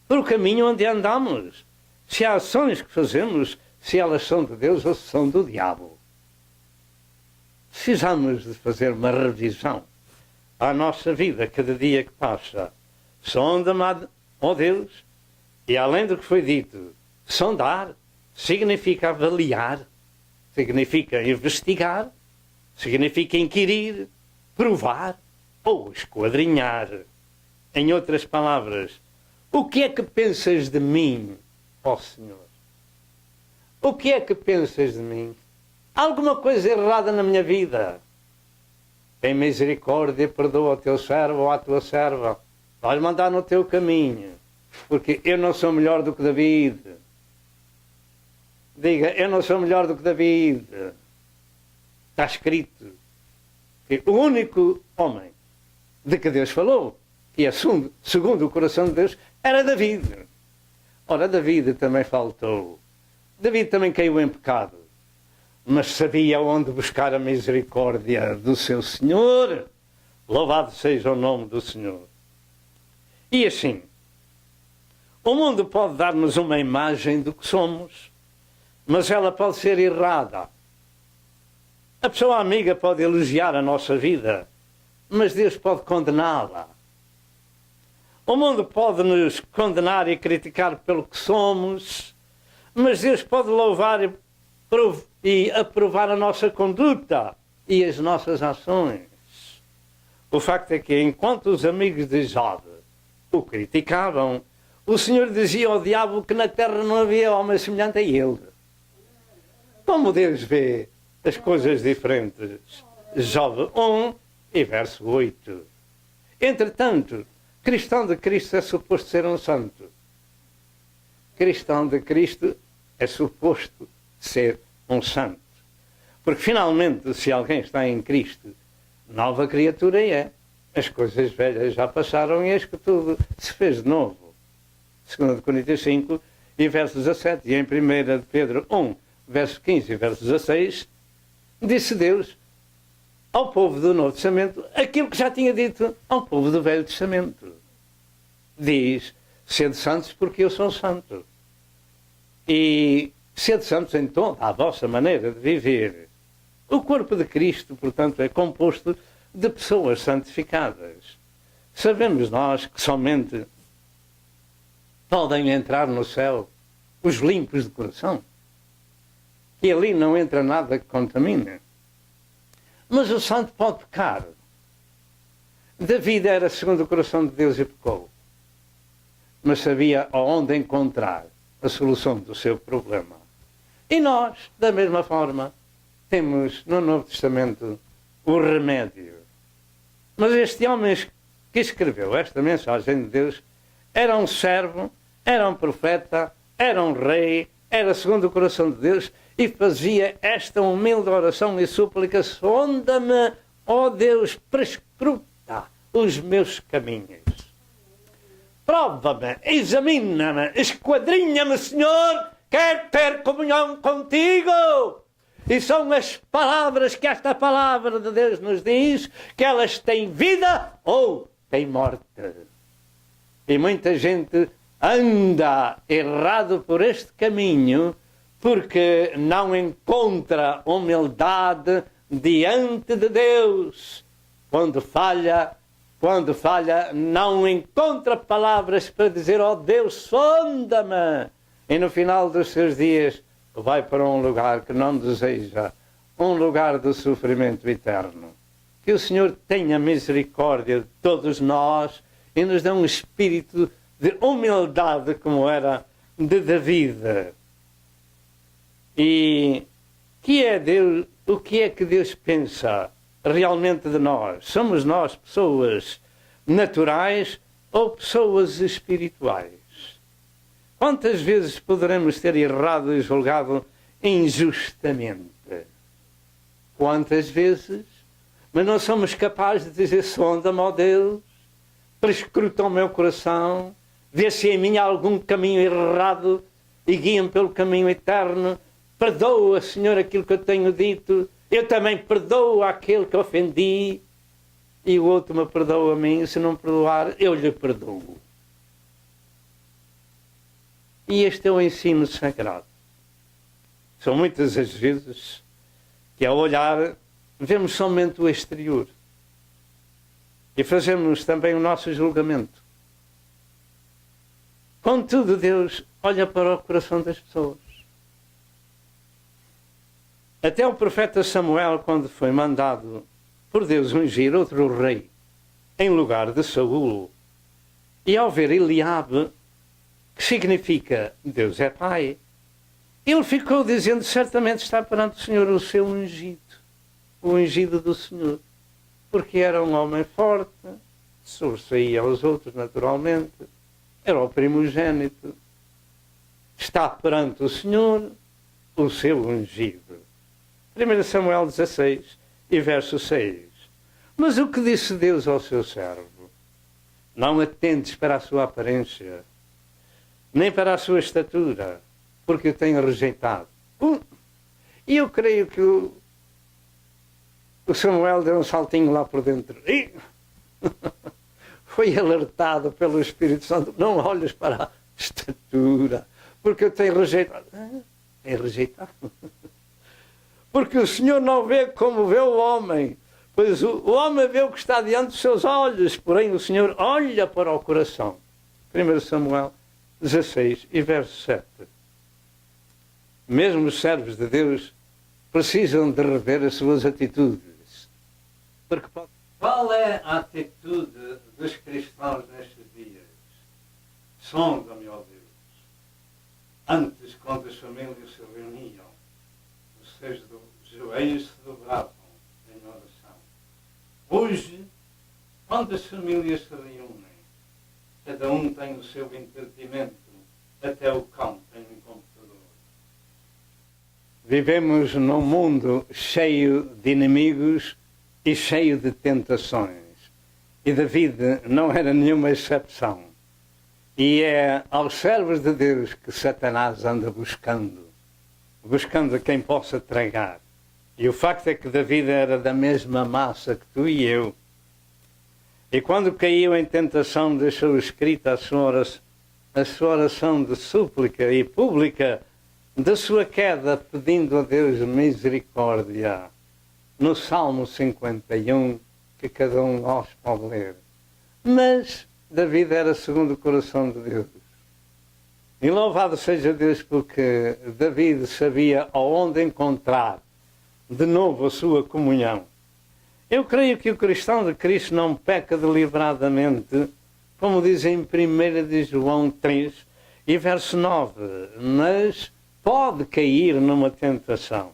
pelo caminho onde andamos, se há ações que fazemos, se elas são de Deus ou se são do diabo. Precisamos de fazer uma revisão à nossa vida cada dia que passa. Sonda-me, ó Deus, e além do que foi dito, sondar significa avaliar, significa investigar, significa inquirir, provar ou esquadrinhar. Em outras palavras, o que é que pensas de mim, ó Senhor? O que é que pensas de mim? Há alguma coisa errada na minha vida? Tem misericórdia, perdoa o teu servo ou a tua serva. Vais mandar no teu caminho, porque eu não sou melhor do que David. Diga: eu não sou melhor do que David. Está escrito que o único homem de que Deus falou, e segundo o coração de Deus, era David. Ora, David também faltou. David também caiu em pecado, mas sabia onde buscar a misericórdia do seu Senhor. Louvado seja o nome do Senhor. E assim, o mundo pode dar-nos uma imagem do que somos, mas ela pode ser errada. A pessoa amiga pode elogiar a nossa vida, mas Deus pode condená-la. O mundo pode nos condenar e criticar pelo que somos, mas Deus pode louvar e aprovar a nossa conduta e as nossas ações. O facto é que, enquanto os amigos de Job o criticavam, o Senhor dizia ao diabo que na terra não havia homem semelhante a ele. Como Deus vê as coisas diferentes? Job 1 e verso 8. Entretanto, cristão de Cristo é suposto ser um santo. Cristão de Cristo é suposto ser um santo. Porque finalmente, se alguém está em Cristo, nova criatura é. As coisas velhas já passaram e eis que tudo se fez de novo. 2 Coríntios 5 e verso 17. E em 1 Pedro 1, verso 15 e verso 16, disse Deus ao povo do Novo Testamento aquilo que já tinha dito ao povo do Velho Testamento. Diz, sede santos porque eu sou santo. E sede santos em toda a vossa maneira de viver. O corpo de Cristo, portanto, é composto de pessoas santificadas. Sabemos nós que somente podem entrar no céu os limpos de coração. E ali não entra nada que contamine. Mas o santo pode pecar. David era segundo o coração de Deus e pecou. Mas sabia aonde encontrar a solução do seu problema. E nós, da mesma forma, temos no Novo Testamento o remédio. Mas este homem que escreveu esta mensagem de Deus era um servo, era um profeta, era um rei, era segundo o coração de Deus e fazia esta humilde oração e súplica: sonda-me, ó Deus, prescruta os meus caminhos. Prova-me, examina-me, esquadrinha-me, Senhor, quero ter comunhão contigo. E são as palavras que esta palavra de Deus nos diz, que elas têm vida ou têm morte. E muita gente anda errado por este caminho porque não encontra humildade diante de Deus. Quando falha, não encontra palavras para dizer: ó Deus, sonda-me. E no final dos seus dias vai para um lugar que não deseja, um lugar do sofrimento eterno. Que o Senhor tenha misericórdia de todos nós e nos dê um espírito de humildade como era de David. E o que é que Deus pensa realmente de nós? Somos nós pessoas naturais ou pessoas espirituais? Quantas vezes poderemos ter errado e julgado injustamente? Quantas vezes? Mas não somos capazes de dizer: sonda-me, ó Deus, prescruta o meu coração, vê se em mim há algum caminho errado e guia-me pelo caminho eterno. Perdoa, Senhor, aquilo que eu tenho dito. Eu também perdoo aquele que ofendi. E o outro me perdoa a mim. Se não perdoar, eu lhe perdoo. E este é o ensino sagrado. São muitas as vezes que, ao olhar, vemos somente o exterior. E fazemos também o nosso julgamento. Contudo, Deus olha para o coração das pessoas. Até o profeta Samuel, quando foi mandado por Deus ungir outro rei em lugar de Saul, e ao ver Eliabe, que significa Deus é Pai, ele ficou dizendo: certamente está perante o Senhor o seu ungido, o ungido do Senhor, porque era um homem forte, sobressaía aos outros naturalmente, era o primogênito, está perante o Senhor o seu ungido. 1 Samuel 16 e verso 6. Mas o que disse Deus ao seu servo? Não atentes para a sua aparência, nem para a sua estatura, porque o tenho rejeitado. E eu creio que o Samuel deu um saltinho lá por dentro. E foi alertado pelo Espírito Santo: não olhes para a estatura, porque eu tenho rejeitado. É rejeitado. Porque o Senhor não vê como vê o homem, Pois o homem vê o que está diante dos seus olhos, porém o Senhor olha para o coração. 1 Samuel 16 e verso 7. Mesmo os servos de Deus precisam de rever as suas atitudes. Porque qual é a atitude dos cristãos nestes dias? Sonda-me, ó Deus. Antes, quando as famílias se reuniam, os seus joelhos se dobravam em oração. Hoje, quando as famílias se reúnem, cada um tem o seu entretenimento, até o cão tem um computador. Vivemos num mundo cheio de inimigos e cheio de tentações. E David não era nenhuma exceção. E é aos servos de Deus que Satanás anda buscando quem possa tragar. E o facto é que David era da mesma massa que tu e eu. E quando caiu em tentação, deixou escrita a sua oração de súplica e pública da sua queda, pedindo a Deus misericórdia. No Salmo 51, que cada um de nós pode ler. Mas David era segundo o coração de Deus. E louvado seja Deus, porque David sabia aonde encontrar de novo a sua comunhão. Eu creio que o cristão de Cristo não peca deliberadamente, como diz em 1 de João 3 e verso 9, mas pode cair numa tentação.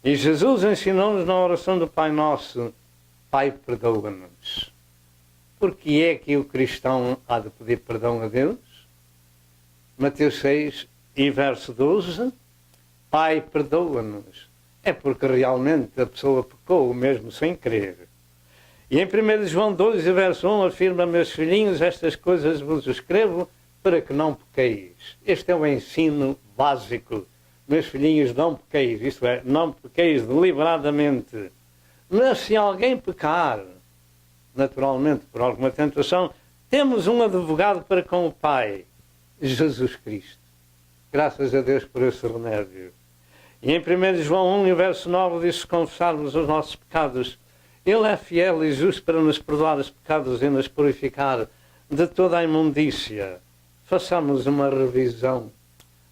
E Jesus ensinou-nos na oração do Pai Nosso: Pai, perdoa-nos. Porque é que o cristão há de pedir perdão a Deus? Mateus 6 e verso 12, Pai, perdoa-nos. É porque realmente a pessoa pecou, mesmo sem querer. E em 1 João 2 e verso 1 afirma: meus filhinhos, estas coisas vos escrevo para que não pequeis. Este é o ensino básico. Meus filhinhos, não pequeis. Isto é, não pequeis deliberadamente. Mas se alguém pecar, naturalmente por alguma tentação, temos um advogado para com o Pai, Jesus Cristo. Graças a Deus por esse remédio. E em 1 João 1, verso 9, diz: se confessarmos os nossos pecados, Ele é fiel e justo para nos perdoar os pecados e nos purificar de toda a imundícia. Façamos uma revisão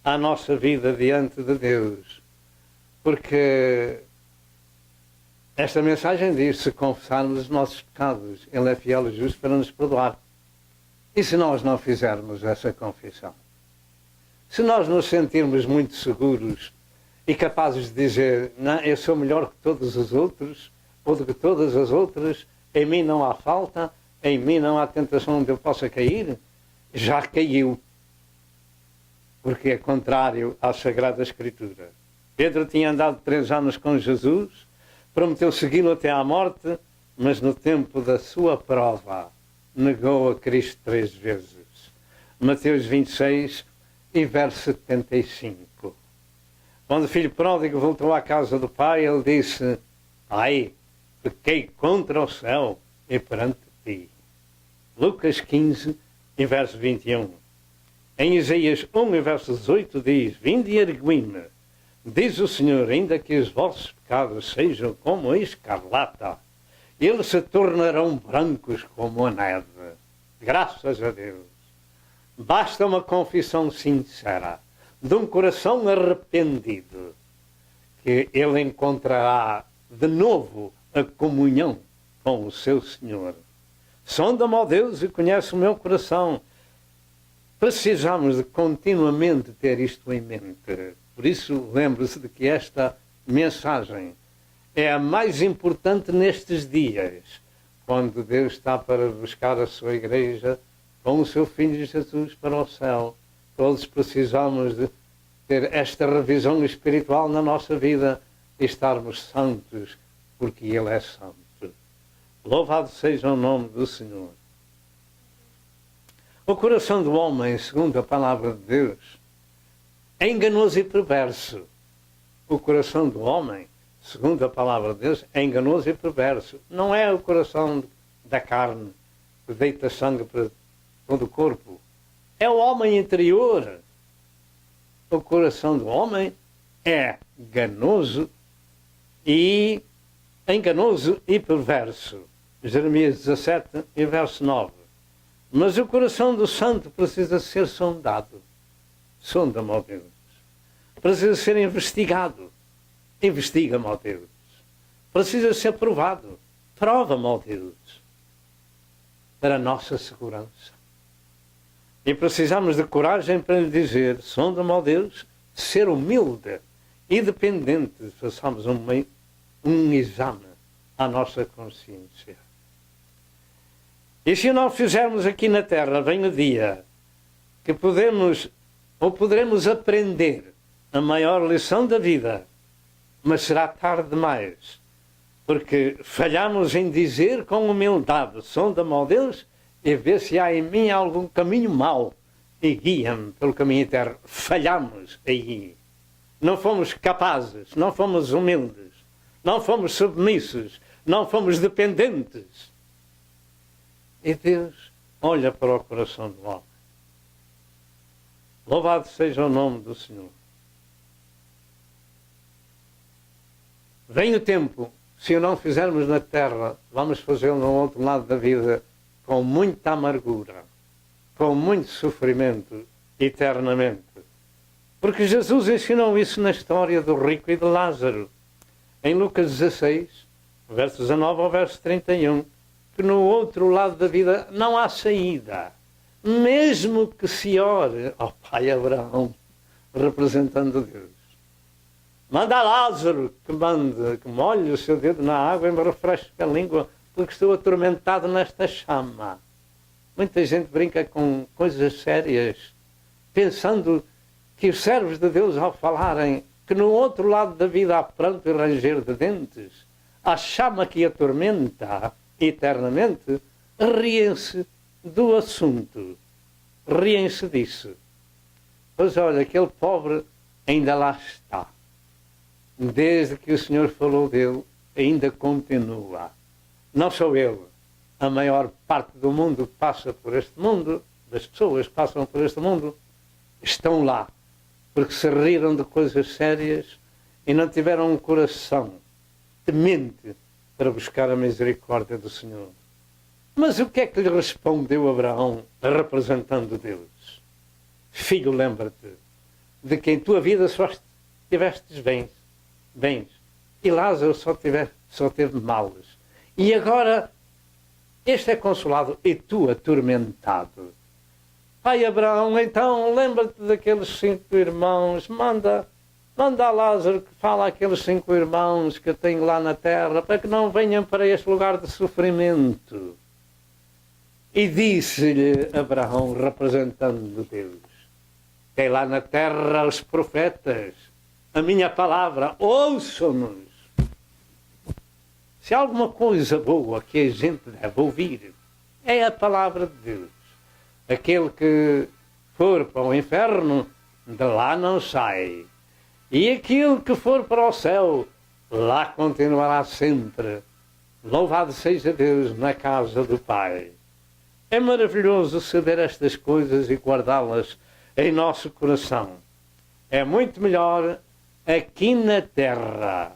à nossa vida diante de Deus. Porque esta mensagem diz: se confessarmos os nossos pecados, Ele é fiel e justo para nos perdoar. E se nós não fizermos essa confissão? Se nós nos sentirmos muito seguros e capazes de dizer: não, eu sou melhor que todos os outros, ou do que todas as outras, em mim não há falta, em mim não há tentação onde eu possa cair, já caiu. Porque é contrário à Sagrada Escritura. Pedro tinha andado 3 anos com Jesus, prometeu segui-lo até à morte, mas no tempo da sua prova negou a Cristo 3 vezes. Mateus 26 e verso 75. Quando o filho pródigo voltou à casa do pai, ele disse: Pai, pequei contra o céu e perante ti. Lucas 15 e verso 21. Em Isaías 1 e verso 18 diz: Vinde e ergui-me, diz o Senhor, ainda que os vossos pecados sejam como a escarlata, eles se tornarão brancos como a neve. Graças a Deus. Basta uma confissão sincera, de um coração arrependido, que ele encontrará de novo a comunhão com o seu Senhor. Sonda-me, ó Deus, e conhece o meu coração. Precisamos de continuamente ter isto em mente. Por isso, lembre-se de que esta mensagem é a mais importante nestes dias, quando Deus está para buscar a sua igreja com o seu Filho Jesus para o céu. Todos precisamos de ter esta revisão espiritual na nossa vida e estarmos santos, porque Ele é santo. Louvado seja o nome do Senhor. O coração do homem, segundo a palavra de Deus, é enganoso e perverso. O coração do homem, segundo a palavra de Deus, é enganoso e perverso. Não é o coração da carne que deita sangue para todo o corpo. É o homem interior. O coração do homem é enganoso e enganoso e perverso. Jeremias 17 e verso 9. Mas o coração do santo precisa ser sondado. Sonda-me, ó Deus. Precisa ser investigado. Investiga-me, ó Deus. Precisa ser provado. Prova-me, ó Deus. Para a nossa segurança. E precisamos de coragem para lhe dizer, sonda-me, ó Deus, ser humilde e dependente. Façamos um exame à nossa consciência. E se não fizermos aqui na terra, vem o dia que poderemos aprender a maior lição da vida, mas será tarde demais, porque falhamos em dizer com humildade, sonda-me, ó Deus, e vê se há em mim algum caminho mau e guia-me pelo caminho eterno. Falhamos aí. Não fomos capazes, não fomos humildes, não fomos submissos, não fomos dependentes. E Deus olha para o coração do homem. Louvado seja o nome do Senhor. Vem o tempo, se o não fizermos na terra, vamos fazê-lo no outro lado da vida com muita amargura, com muito sofrimento, eternamente. Porque Jesus ensinou isso na história do rico e de Lázaro. Em Lucas 16, verso 19 ao verso 31, que no outro lado da vida não há saída. Mesmo que se ore ao pai Abraão, representando Deus. Manda Lázaro que molhe o seu dedo na água e me refresque a língua, porque estou atormentado nesta chama. Muita gente brinca com coisas sérias, pensando que os servos de Deus, ao falarem que no outro lado da vida há pranto e ranger de dentes, a chama que atormenta eternamente, riem-se do assunto, riem-se disso. Pois olha, aquele pobre ainda lá está. Desde que o Senhor falou dele, ainda continua. Não sou eu. A maior parte do mundo passa por este mundo, das pessoas que passam por este mundo, estão lá, porque se riram de coisas sérias e não tiveram um coração temente para buscar a misericórdia do Senhor. Mas o que é que lhe respondeu Abraão, representando Deus? Filho, lembra-te de que em tua vida só tivestes bens, e Lázaro só teve males. E agora este é consolado e tu atormentado. Pai Abraão, então lembra-te daqueles 5 irmãos, manda a Lázaro que fala àqueles 5 irmãos que eu tenho lá na terra, para que não venham para este lugar de sofrimento. E disse-lhe Abraão, representando Deus, tem lá na terra os profetas, a minha palavra, ouçam-nos. Se há alguma coisa boa que a gente deve ouvir, é a palavra de Deus. Aquele que for para o inferno, de lá não sai. E aquele que for para o céu, lá continuará sempre. Louvado seja Deus na casa do Pai. É maravilhoso saber estas coisas e guardá-las em nosso coração. É muito melhor aqui na terra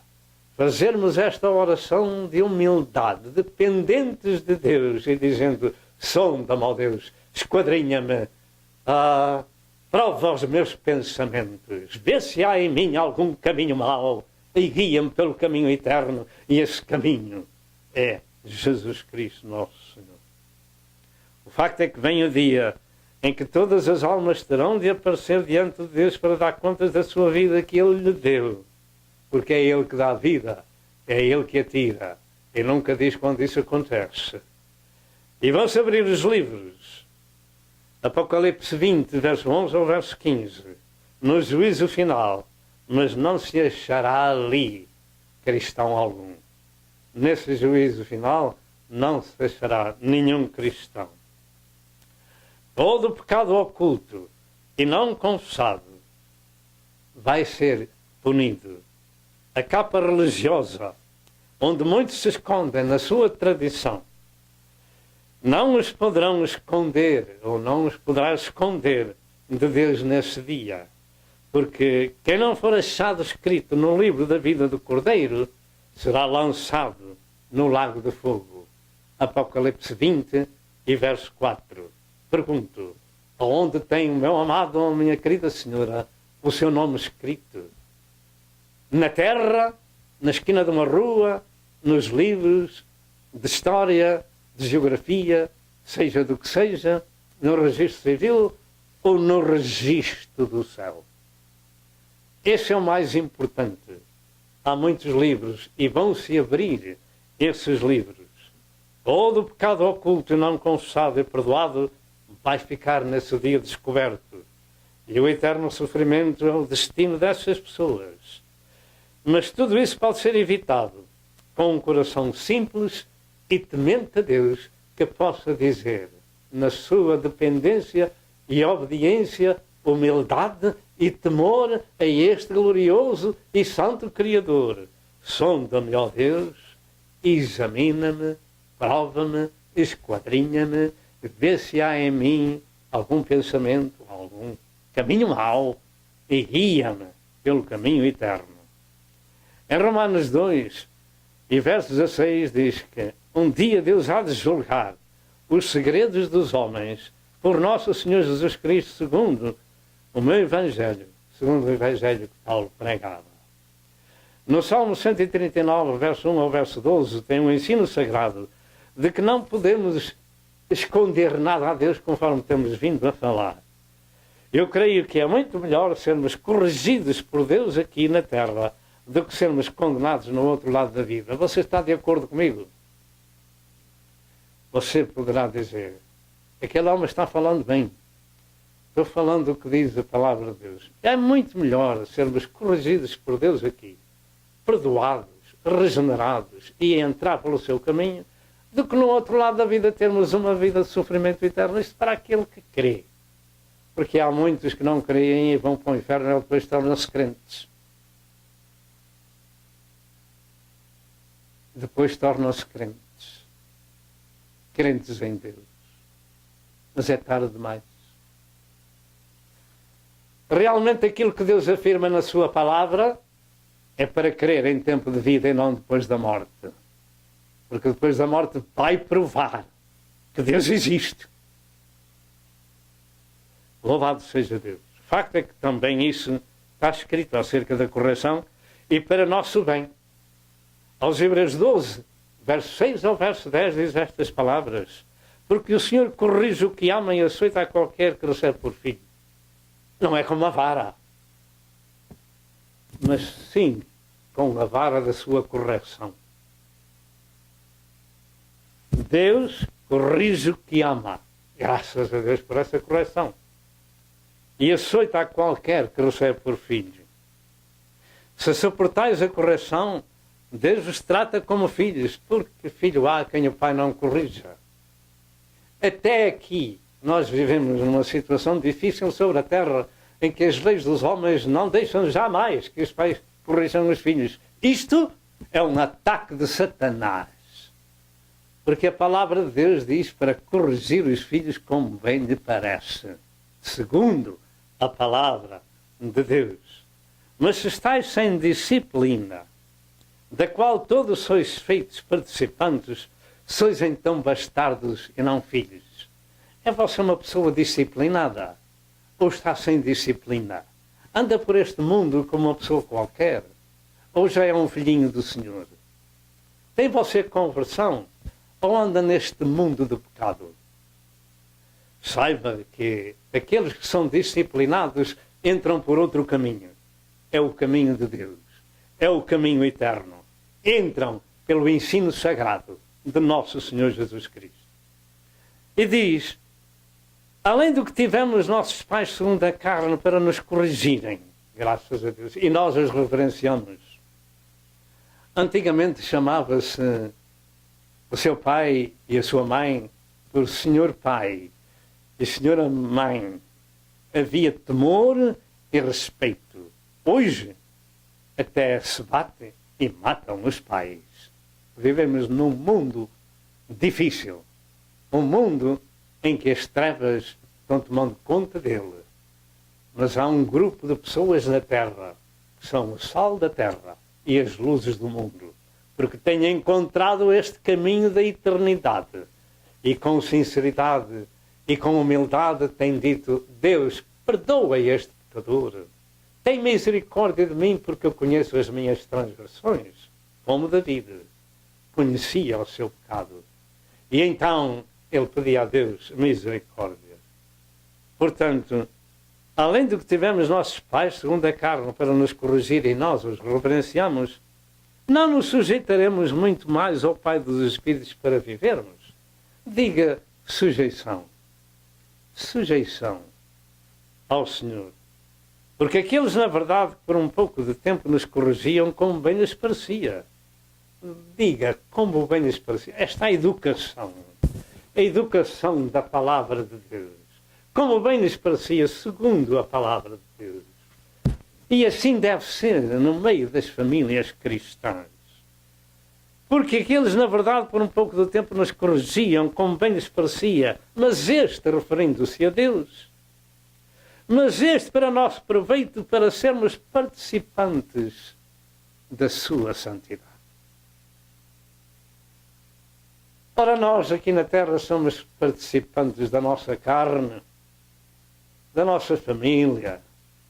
fazermos esta oração de humildade, dependentes de Deus e dizendo, sonda-me, ó Deus, esquadrinha-me, prova os meus pensamentos, vê se há em mim algum caminho mau e guia-me pelo caminho eterno, e esse caminho é Jesus Cristo, nosso Senhor. O facto é que vem o dia em que todas as almas terão de aparecer diante de Deus para dar contas da sua vida que Ele lhe deu, porque é Ele que dá a vida, é Ele que a tira, e nunca diz quando isso acontece. E vão-se abrir os livros, Apocalipse 20, verso 11 ao verso 15, no juízo final, mas não se achará ali cristão algum. Nesse juízo final não se achará nenhum cristão. Todo pecado oculto e não confessado vai ser punido. A capa religiosa, onde muitos se escondem na sua tradição, não os poderão esconder, ou não os poderá esconder de Deus nesse dia. Porque quem não for achado escrito no livro da vida do Cordeiro será lançado no lago de fogo. Apocalipse 20 e verso 4. Pergunto, aonde tem o meu amado ou a minha querida senhora o seu nome escrito? Na terra, na esquina de uma rua, nos livros de história, de geografia, seja do que seja, no registro civil ou no registro do céu. Esse é o mais importante. Há muitos livros e vão-se abrir esses livros. Todo o pecado oculto e não confessado e perdoado vai ficar nesse dia descoberto. E o eterno sofrimento é o destino dessas pessoas. Mas tudo isso pode ser evitado com um coração simples e temente a Deus, que possa dizer, na sua dependência e obediência, humildade e temor a este glorioso e santo Criador: sonda-me, ó Deus, examina-me, prova-me, esquadrinha-me, vê se há em mim algum pensamento, algum caminho mau, e guia-me pelo caminho eterno. Em Romanos 2, e verso 16, diz que um dia Deus há de julgar os segredos dos homens por nosso Senhor Jesus Cristo, segundo o meu Evangelho, segundo o Evangelho que Paulo pregava. No Salmo 139, verso 1 ao verso 12, tem um ensino sagrado de que não podemos esconder nada a Deus, conforme temos vindo a falar. Eu creio que é muito melhor sermos corrigidos por Deus aqui na terra do que sermos condenados no outro lado da vida. Você está de acordo comigo? Você poderá dizer, aquele homem está falando bem. Estou falando o que diz a palavra de Deus. É muito melhor sermos corrigidos por Deus aqui, perdoados, regenerados e entrar pelo seu caminho, do que no outro lado da vida termos uma vida de sofrimento eterno. Isto para aquele que crê. Porque há muitos que não creem e vão para o inferno e depois tornam-se crentes. Depois tornam-se crentes. Crentes em Deus. Mas é tarde demais. Realmente aquilo que Deus afirma na sua palavra é para crer em tempo de vida e não depois da morte. Porque depois da morte vai provar que Deus existe. Louvado seja Deus. O facto é que também isso está escrito acerca da correção e para nosso bem. Aos Hebreus 12, verso 6 ao verso 10 diz estas palavras: porque o Senhor corrige o que ama e açoita a qualquer que recebe por filho. Não é com uma vara, mas sim com a vara da sua correção. Deus corrige o que ama. Graças a Deus por essa correção. E açoita a qualquer que recebe por filho. Se suportais a correção, Deus vos trata como filhos, porque filho há quem o pai não corrija. Até aqui nós vivemos numa situação difícil sobre a terra, em que as leis dos homens não deixam jamais que os pais corrijam os filhos. Isto é um ataque de Satanás. Porque a palavra de Deus diz para corrigir os filhos como bem lhe parece, segundo a palavra de Deus. Mas se estáis sem disciplina, da qual todos sois feitos participantes, sois então bastardos e não filhos. É você uma pessoa disciplinada? Ou está sem disciplina? Anda por este mundo como uma pessoa qualquer? Ou já é um filhinho do Senhor? Tem você conversão? Ou anda neste mundo de pecado? Saiba que aqueles que são disciplinados entram por outro caminho. É o caminho de Deus. É o caminho eterno. Entram pelo ensino sagrado de nosso Senhor Jesus Cristo. E diz, além do que tivemos nossos pais segundo a carne para nos corrigirem, graças a Deus, e nós os reverenciamos. Antigamente chamava-se o seu pai e a sua mãe por Senhor Pai e Senhora Mãe. Havia temor e respeito. Hoje, até se batem e matam os pais. Vivemos num mundo difícil. Um mundo em que as trevas estão tomando conta dele. Mas há um grupo de pessoas na terra que são o sal da terra e as luzes do mundo. porque tenho encontrado este caminho da eternidade. E com sinceridade e com humildade tem dito: Deus, perdoa este pecador. Tem misericórdia de mim, porque eu conheço as minhas transgressões. Como David conhecia o seu pecado. E então ele pedia a Deus misericórdia. Portanto, além do que tivemos nossos pais, segundo a carne, para nos corrigir e nós os reverenciamos, não nos sujeitaremos muito mais ao Pai dos Espíritos para vivermos? Diga sujeição. Sujeição ao Senhor. Porque aqueles, na verdade, por um pouco de tempo nos corrigiam como bem lhes parecia. Diga como bem lhes parecia. Esta é a educação da palavra de Deus. Como bem lhes parecia, segundo a palavra de Deus. E assim deve ser no meio das famílias cristãs. Porque aqueles, na verdade, por um pouco de tempo nos corrigiam como bem lhes parecia, mas este, referindo-se a Deus, mas este para nosso proveito, para sermos participantes da sua santidade. Ora, nós aqui na Terra somos participantes da nossa carne, da nossa família,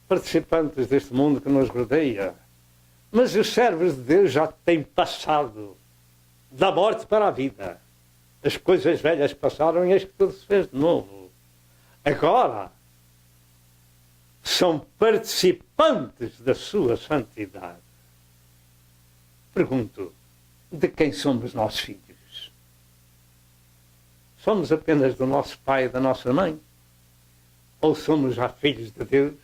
participantes deste mundo que nos rodeia. Mas os servos de Deus já têm passado da morte para a vida. As coisas velhas passaram e eis que tudo se fez de novo. Agora são participantes da sua santidade. Pergunto, de quem somos nós filhos? Somos apenas do nosso pai e da nossa mãe? Ou somos já filhos de Deus,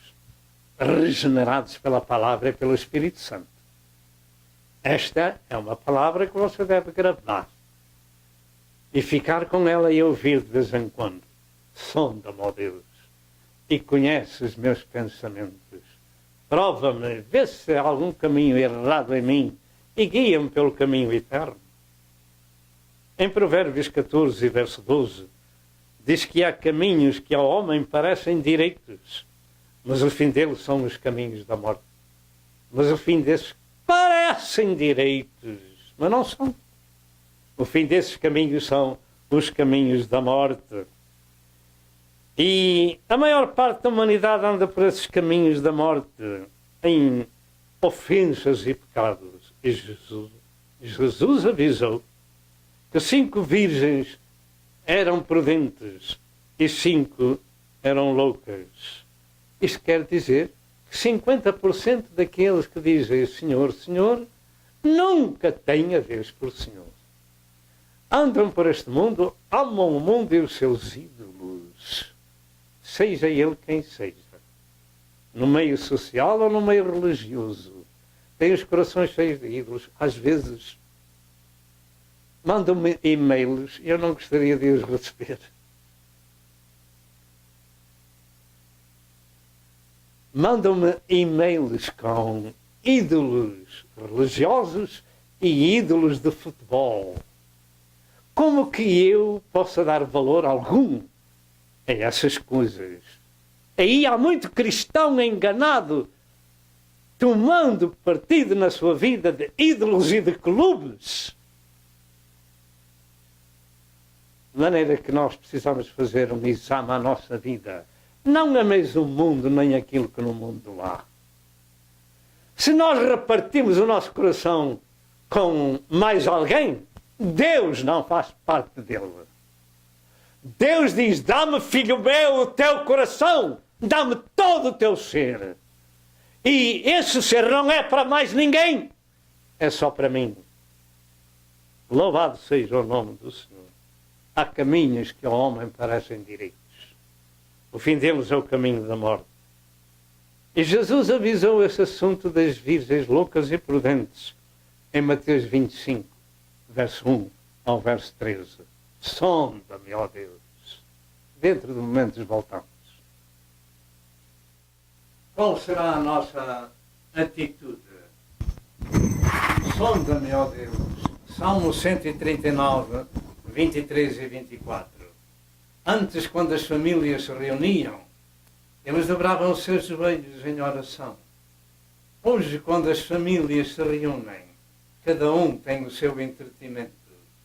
regenerados pela palavra e pelo Espírito Santo? Esta é uma palavra que você deve gravar e ficar com ela e ouvir de vez em quando. Sonda-me, ó Deus, e conhece os meus pensamentos. Prova-me, vê se há algum caminho errado em mim e guia-me pelo caminho eterno. Em Provérbios 14, verso 12, diz que há caminhos que ao homem parecem direitos, mas o fim deles são os caminhos da morte. Mas o fim desses parecem direitos, mas não são. O fim desses caminhos são os caminhos da morte. E a maior parte da humanidade anda por esses caminhos da morte, em ofensas e pecados. E Jesus avisou que 5 virgens eram prudentes e 5 eram loucas. Isto quer dizer que 50% daqueles que dizem Senhor, Senhor, nunca têm a vez por Senhor. Andam por este mundo, amam o mundo e os seus ídolos, seja ele quem seja, no meio social ou no meio religioso. Têm os corações cheios de ídolos. Às vezes mandam-me e-mails e eu não gostaria de os receber. Mandam-me e-mails com ídolos religiosos e ídolos de futebol. Como que eu possa dar valor algum a essas coisas? Aí há muito cristão enganado, tomando partido na sua vida de ídolos e de clubes. De maneira que nós precisamos fazer um exame à nossa vida. Não ameis o mundo, nem aquilo que no mundo há. Se nós repartimos o nosso coração com mais alguém, Deus não faz parte dele. Deus diz, dá-me, filho meu, o teu coração, dá-me todo o teu ser. E esse ser não é para mais ninguém, é só para mim. Louvado seja o nome do Senhor. Há caminhos que ao homem parecem direitos. O fim deles é o caminho da morte. E Jesus avisou esse assunto das virgens loucas e prudentes em Mateus 25, verso 1 ao verso 13. Sonda-me, ó Deus. Dentro de momentos voltamos. Qual será a nossa atitude? Sonda-me, ó Deus. Salmo 139, 23 e 24. Antes, quando as famílias se reuniam, eles dobravam os seus joelhos em oração. Hoje, quando as famílias se reúnem, cada um tem o seu entretenimento,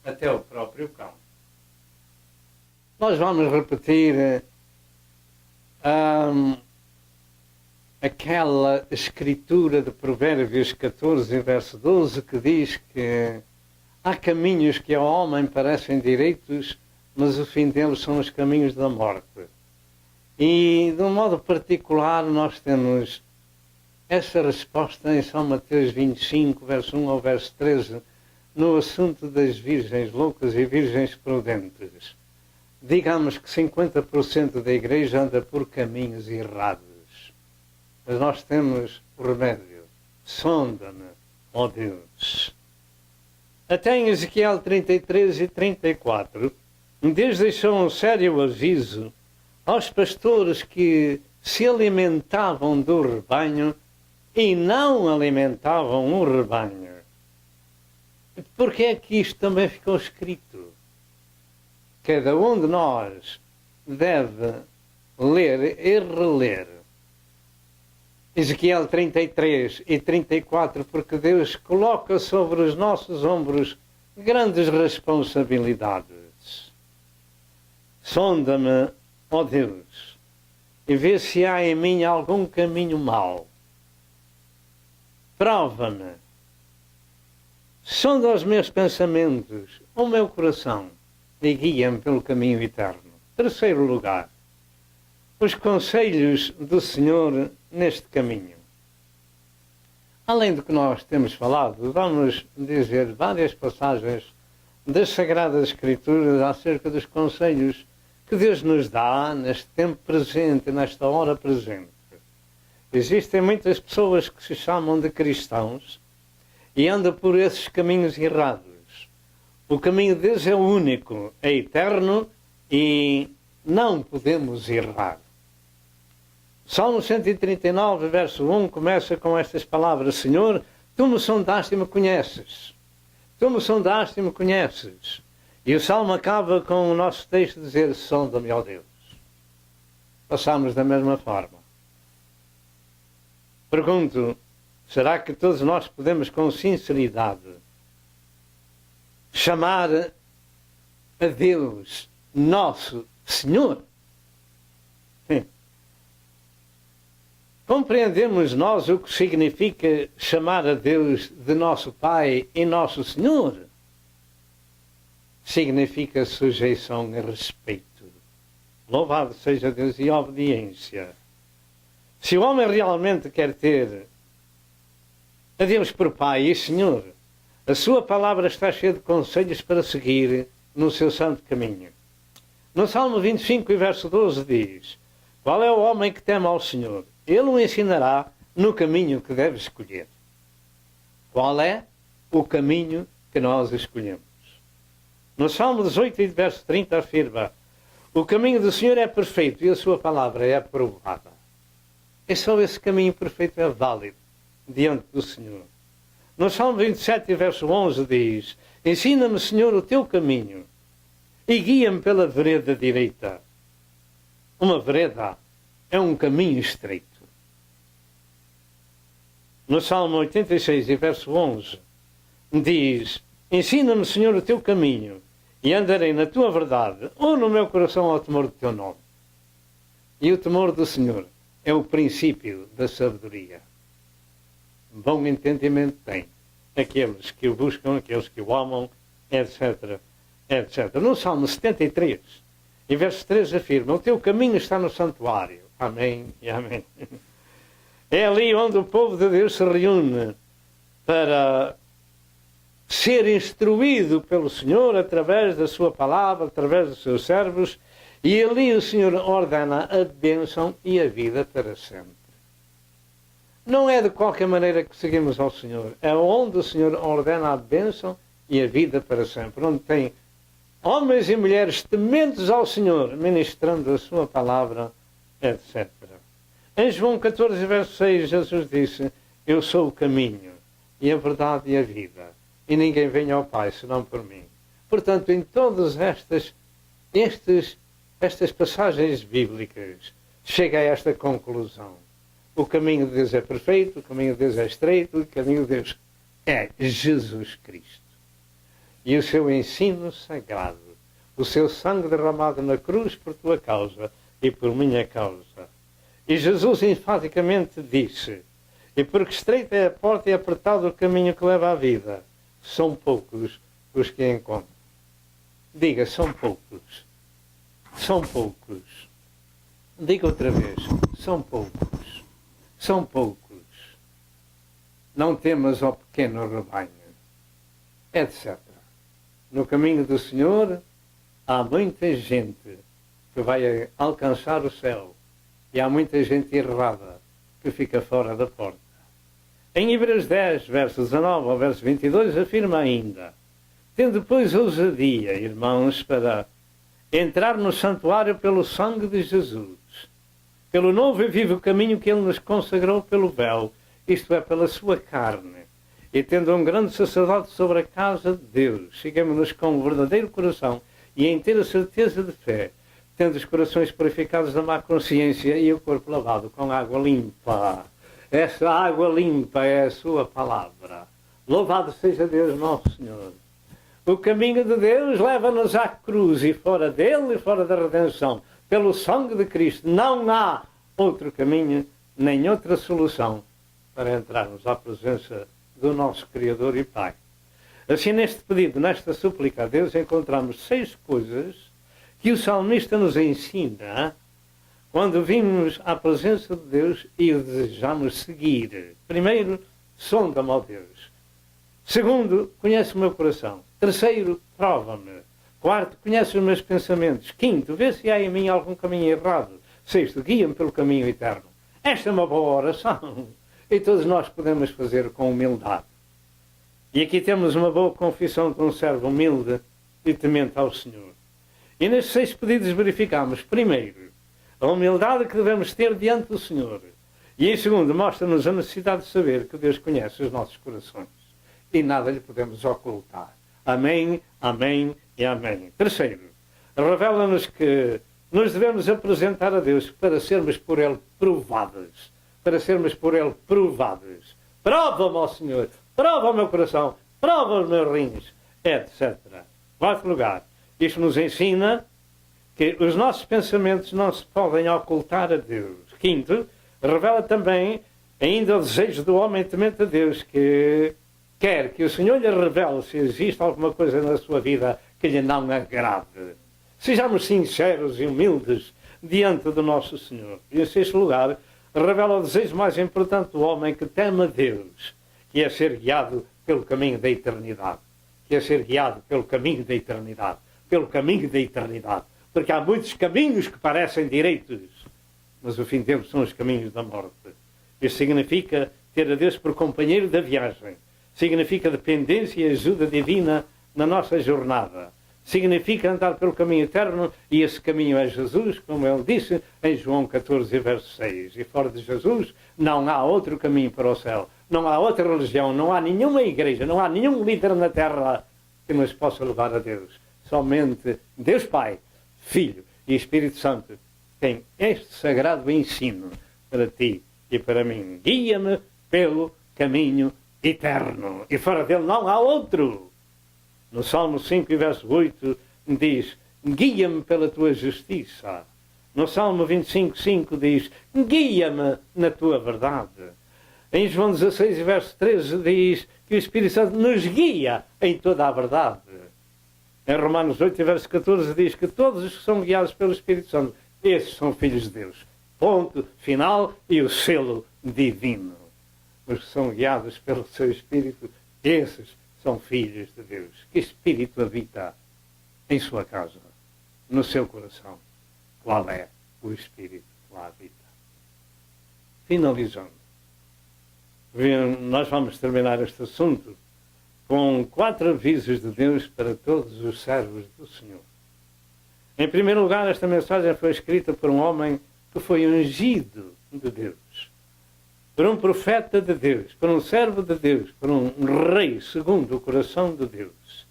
até o próprio cão. Nós vamos repetir aquela escritura de Provérbios 14, verso 12, que diz que há caminhos que ao homem parecem direitos, mas o fim deles são os caminhos da morte. E, de um modo particular, nós temos essa resposta em São Mateus 25, verso 1 ao verso 13, no assunto das virgens loucas e virgens prudentes. Digamos que 50% da igreja anda por caminhos errados. Mas nós temos o remédio. Sonda-me, ó Deus. Até em Ezequiel 33 e 34, Deus deixou um sério aviso aos pastores que se alimentavam do rebanho e não alimentavam o rebanho. Porque é que isto também ficou escrito? Cada um de nós deve ler e reler Ezequiel 33 e 34, porque Deus coloca sobre os nossos ombros grandes responsabilidades. Sonda-me, ó Deus, e vê se há em mim algum caminho mau. Prova-me. Sonda os meus pensamentos, o meu coração, e guia-me pelo caminho eterno. Terceiro lugar, os conselhos do Senhor neste caminho. Além do que nós temos falado, vamos dizer várias passagens das Sagradas Escrituras acerca dos conselhos que Deus nos dá neste tempo presente, nesta hora presente. Existem muitas pessoas que se chamam de cristãos e andam por esses caminhos errados. O caminho de Deus é o único, é eterno e não podemos errar. Salmo 139, verso 1, começa com estas palavras: Senhor, tu me sondaste e me conheces. Tu me sondaste e me conheces. E o Salmo acaba com o nosso texto dizer: sonda-me, ó Deus. Passamos da mesma forma. Pergunto, será que todos nós podemos com sinceridade chamar a Deus nosso Senhor? Sim. Compreendemos nós o que significa chamar a Deus de nosso Pai e nosso Senhor? Significa sujeição e respeito. Louvado seja Deus, e obediência. Se o homem realmente quer ter a Deus por Pai e Senhor, a sua palavra está cheia de conselhos para seguir no seu santo caminho. No Salmo 25, verso 12 diz: qual é o homem que teme ao Senhor? Ele o ensinará no caminho que deve escolher. Qual é o caminho que nós escolhemos? No Salmo 18, verso 30, afirma: o caminho do Senhor é perfeito e a sua palavra é aprovada. E só esse caminho perfeito é válido diante do Senhor. No Salmo 27, verso 11 diz: ensina-me, Senhor, o teu caminho e guia-me pela vereda direita. Uma vereda é um caminho estreito. No Salmo 86, verso 11, diz: ensina-me, Senhor, o teu caminho e andarei na tua verdade, ou no meu coração ao temor do teu nome. E o temor do Senhor é o princípio da sabedoria. Bom entendimento tem aqueles que o buscam, aqueles que o amam, etc, etc. No Salmo 73, em verso 3 afirma: o teu caminho está no santuário. Amém e amém. É ali onde o povo de Deus se reúne para ser instruído pelo Senhor através da sua palavra, através dos seus servos, e ali o Senhor ordena a bênção e a vida para sempre. Não é de qualquer maneira que seguimos ao Senhor, é onde o Senhor ordena a bênção e a vida para sempre, onde tem homens e mulheres tementes ao Senhor, ministrando a sua palavra, etc. Em João 14, verso 6, Jesus disse: eu sou o caminho e a verdade e a vida, e ninguém vem ao Pai senão por mim. Portanto, em todas estas passagens bíblicas, chega a esta conclusão: o caminho de Deus é perfeito, o caminho de Deus é estreito, o caminho de Deus é Jesus Cristo. E o seu ensino sagrado, o seu sangue derramado na cruz por tua causa e por minha causa. E Jesus enfaticamente disse: e porque estreita é a porta e apertado o caminho que leva à vida, são poucos os que encontram. Diga, são poucos. São poucos. Diga outra vez, são poucos. São poucos. Não temas, ó pequeno rebanho, etc. No caminho do Senhor há muita gente que vai alcançar o céu e há muita gente errada que fica fora da porta. Em Hebreus 10, verso 19 ao verso 22, afirma ainda: tendo, pois, ousadia, irmãos, para entrar no santuário pelo sangue de Jesus, pelo novo e vivo caminho que ele nos consagrou pelo véu, isto é, pela sua carne, e tendo um grande sacerdote sobre a casa de Deus, sigamos-nos com um verdadeiro coração e em ter a certeza de fé, tendo os corações purificados da má consciência e o corpo lavado com água limpa. Essa água limpa é a sua palavra. Louvado seja Deus nosso Senhor. O caminho de Deus leva-nos à cruz e fora dele e fora da redenção, pelo sangue de Cristo, não há outro caminho nem outra solução para entrarmos à presença do nosso Criador e Pai. Assim, neste pedido, nesta súplica a Deus, encontramos 6 coisas que o salmista nos ensina quando vimos à presença de Deus e o desejamos seguir. Primeiro, sonda-me, ó Deus. Segundo, conhece o meu coração. Terceiro, prova-me. Quarto, conhece os meus pensamentos. Quinto, vê se há em mim algum caminho errado. Sexto, guia-me pelo caminho eterno. Esta é uma boa oração. E todos nós podemos fazer com humildade. E aqui temos uma boa confissão de um servo humilde e temente ao Senhor. E nestes 6 pedidos verificamos, primeiro, a humildade que devemos ter diante do Senhor. E em segundo, mostra-nos a necessidade de saber que Deus conhece os nossos corações. E nada lhe podemos ocultar. Amém, amém e amém. Terceiro, revela-nos que nos devemos apresentar a Deus para sermos por Ele provados. Para sermos por Ele provados. Prova-me, ó Senhor, prova o meu coração, prova os meus rins, etc. Quarto lugar, isto nos ensina que os nossos pensamentos não se podem ocultar a Deus. Quinto, revela também ainda o desejo do homem temente a Deus, que quer que o Senhor lhe revele se existe alguma coisa na sua vida que lhe não agrade. Sejamos sinceros e humildes diante do nosso Senhor. E em sexto lugar, revela o desejo mais importante do homem que teme a Deus, que é ser guiado pelo caminho da eternidade. Que é ser guiado pelo caminho da eternidade. Pelo caminho da eternidade. Porque há muitos caminhos que parecem direitos, mas o fim deles são os caminhos da morte. Isso significa ter a Deus por companheiro da viagem. Significa dependência e ajuda divina na nossa jornada. Significa andar pelo caminho eterno, e esse caminho é Jesus, como ele disse em João 14, verso 6. E fora de Jesus não há outro caminho para o céu. Não há outra religião, não há nenhuma igreja, não há nenhum líder na terra que nos possa levar a Deus. Somente Deus Pai, Filho e Espírito Santo têm este sagrado ensino para ti e para mim. Guia-me pelo caminho eterno. E fora dele não há outro. No Salmo 5, verso 8, diz: guia-me pela tua justiça. No Salmo 25, 5 diz: guia-me na tua verdade. Em João 16, verso 13 diz que o Espírito Santo nos guia em toda a verdade. Em Romanos 8, verso 14 diz que todos os que são guiados pelo Espírito Santo, esses são filhos de Deus. Ponto final e o selo divino. Os que são guiados pelo seu Espírito, esses são filhos de Deus. Que Espírito habita em sua casa, no seu coração? Qual é o Espírito que lá habita? Finalizando, nós vamos terminar este assunto com 4 avisos de Deus para todos os servos do Senhor. Em primeiro lugar, esta mensagem foi escrita por um homem que foi ungido de Deus, por um profeta de Deus, por um servo de Deus, por um rei segundo o coração de Deus.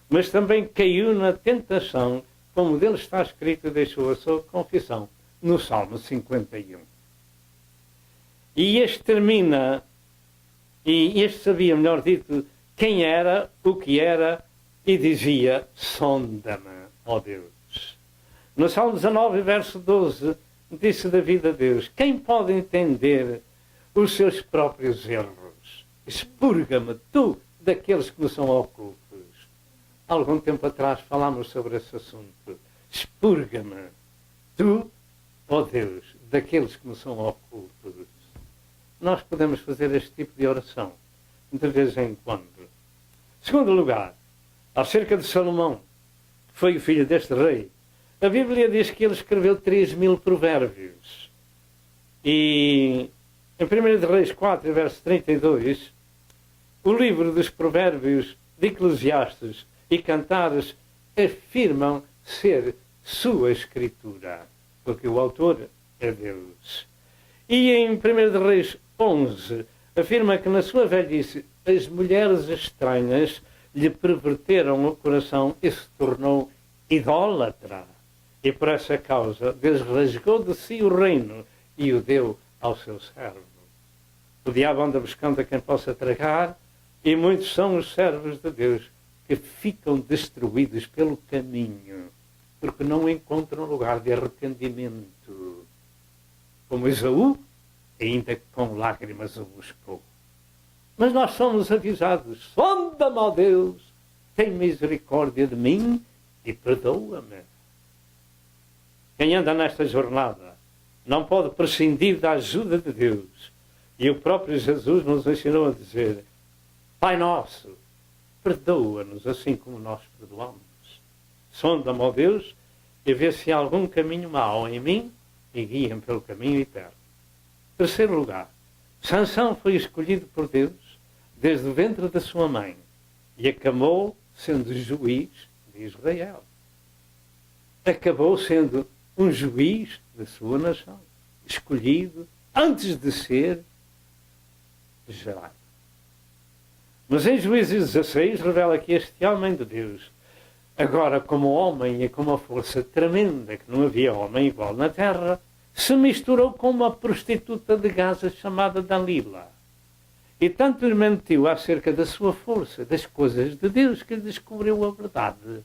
Mas também caiu na tentação, como dele está escrito e deixou a sua confissão, no Salmo 51. E este termina E este sabia, melhor dito, quem era, o que era, e dizia: sonda-me, ó Deus. No Salmo 19, verso 12, disse Davi a Deus: quem pode entender os seus próprios erros? Expurga-me, tu, daqueles que me são ocultos. Há algum tempo atrás falámos sobre esse assunto. Expurga-me, tu, ó Deus, daqueles que me são ocultos. Nós podemos fazer este tipo de oração de vez em quando. Segundo lugar, acerca de Salomão, que foi o filho deste rei, a Bíblia diz que ele escreveu 3.000 provérbios. E em 1 de Reis 4, verso 32, o livro dos provérbios de Eclesiastes e Cantares afirmam ser sua escritura, porque o autor é Deus. E em 1 de Reis 11, afirma que na sua velhice as mulheres estranhas lhe perverteram o coração e se tornou idólatra. E por essa causa Deus rasgou de si o reino e o deu ao seu servo. O diabo anda buscando a quem possa tragar, e muitos são os servos de Deus que ficam destruídos pelo caminho, porque não encontram lugar de arrependimento. Como Esaú, ainda com lágrimas o buscou. Mas nós somos avisados: sonda-me, ó Deus, tem misericórdia de mim e perdoa-me. Quem anda nesta jornada não pode prescindir da ajuda de Deus. E o próprio Jesus nos ensinou a dizer: Pai nosso, perdoa-nos assim como nós perdoamos. Sonda-me, ó Deus, e vê se há algum caminho mau em mim e guia-me pelo caminho eterno. Terceiro lugar, Sansão foi escolhido por Deus desde o ventre da sua mãe e acabou sendo juiz de Israel. Acabou sendo um juiz da sua nação, escolhido antes de ser gerado. Mas em Juízes 16 revela que este homem de Deus, agora como homem e com uma força tremenda, que não havia homem igual na terra, se misturou com uma prostituta de Gaza chamada Dalila. E tanto lhe mentiu acerca da sua força, das coisas de Deus, que descobriu a verdade.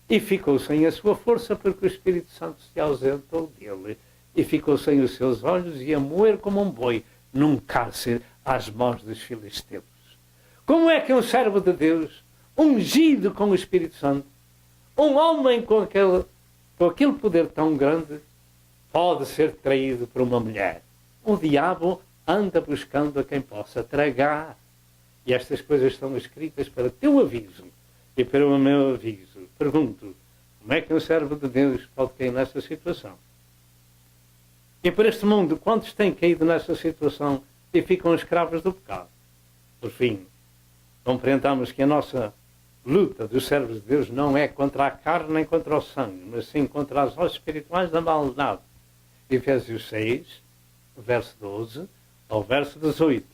E ficou sem a sua força porque o Espírito Santo se ausentou dele. E ficou sem os seus olhos e a moer como um boi num cárcere às mãos dos filisteus. Como é que um servo de Deus, ungido com o Espírito Santo, um homem com aquele poder tão grande, pode ser traído por uma mulher? O diabo anda buscando a quem possa tragar. E estas coisas estão escritas para teu aviso e para o meu aviso. Pergunto, como é que um servo de Deus pode cair nessa situação? E para este mundo, quantos têm caído nessa situação e ficam escravos do pecado? Por fim, compreendamos que a nossa luta dos servos de Deus não é contra a carne nem contra o sangue, mas sim contra as hostes espirituais da maldade. Efésios 6, verso 12 ao verso 18.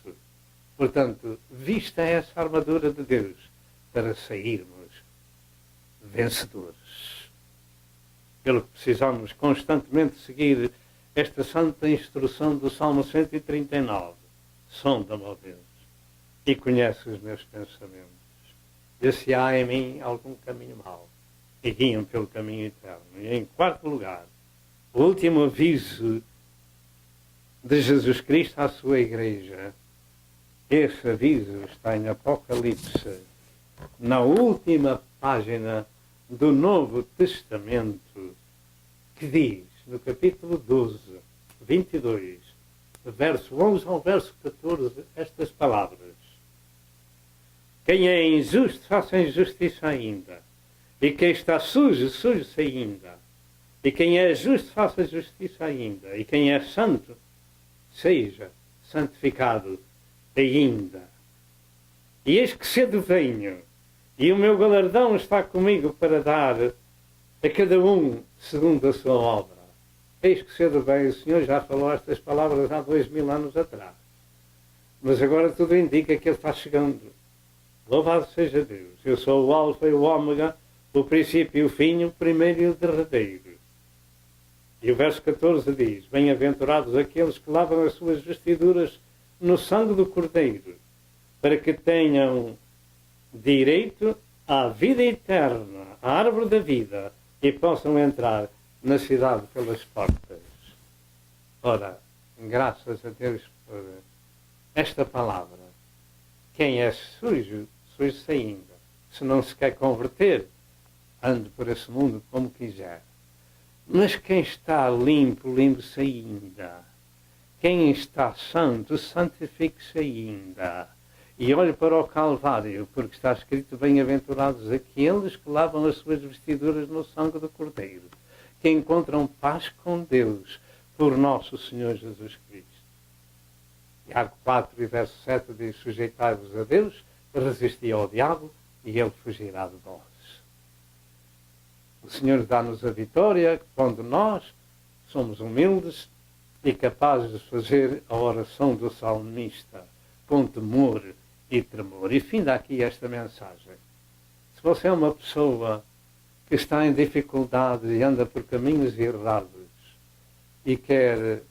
Portanto, vista essa armadura de Deus para sairmos vencedores. Pelo que precisamos constantemente seguir esta santa instrução do Salmo 139. Sonda-me, ó Deus, e conhece os meus pensamentos. E se há em mim algum caminho mau, e guia-me pelo caminho eterno. E em quarto lugar, o último aviso de Jesus Cristo à sua igreja. Esse aviso está em Apocalipse, na última página do Novo Testamento, que diz, no capítulo 12, 22, verso 11 ao verso 14, estas palavras: quem é injusto, faça injustiça ainda. E quem está sujo, suje-se ainda. E quem é justo, faça justiça ainda. E quem é santo, seja santificado ainda. E eis que cedo venho, e o meu galardão está comigo para dar a cada um segundo a sua obra. Eis que cedo venho. O Senhor já falou estas palavras há 2000 anos atrás. Mas agora tudo indica que Ele está chegando. Louvado seja Deus. Eu sou o Alfa e o Ômega, o princípio e o fim, o primeiro e o derradeiro. E o verso 14 diz: bem-aventurados aqueles que lavam as suas vestiduras no sangue do Cordeiro, para que tenham direito à vida eterna, à árvore da vida, e possam entrar na cidade pelas portas. Ora, graças a Deus por esta palavra. Quem é sujo, sujo-se ainda. Se não se quer converter, ande por esse mundo como quiser. Mas quem está limpo, limpe-se ainda. Quem está santo, santifique-se ainda. E olhe para o Calvário, porque está escrito: bem-aventurados aqueles que lavam as suas vestiduras no sangue do Cordeiro, que encontram paz com Deus por nosso Senhor Jesus Cristo. Tiago 4 e verso 7 diz: sujeitai-vos a Deus, resisti ao diabo e ele fugirá de vós. O Senhor dá-nos a vitória quando nós somos humildes e capazes de fazer a oração do salmista com temor e tremor. E finda aqui esta mensagem. Se você é uma pessoa que está em dificuldade e anda por caminhos errados e quer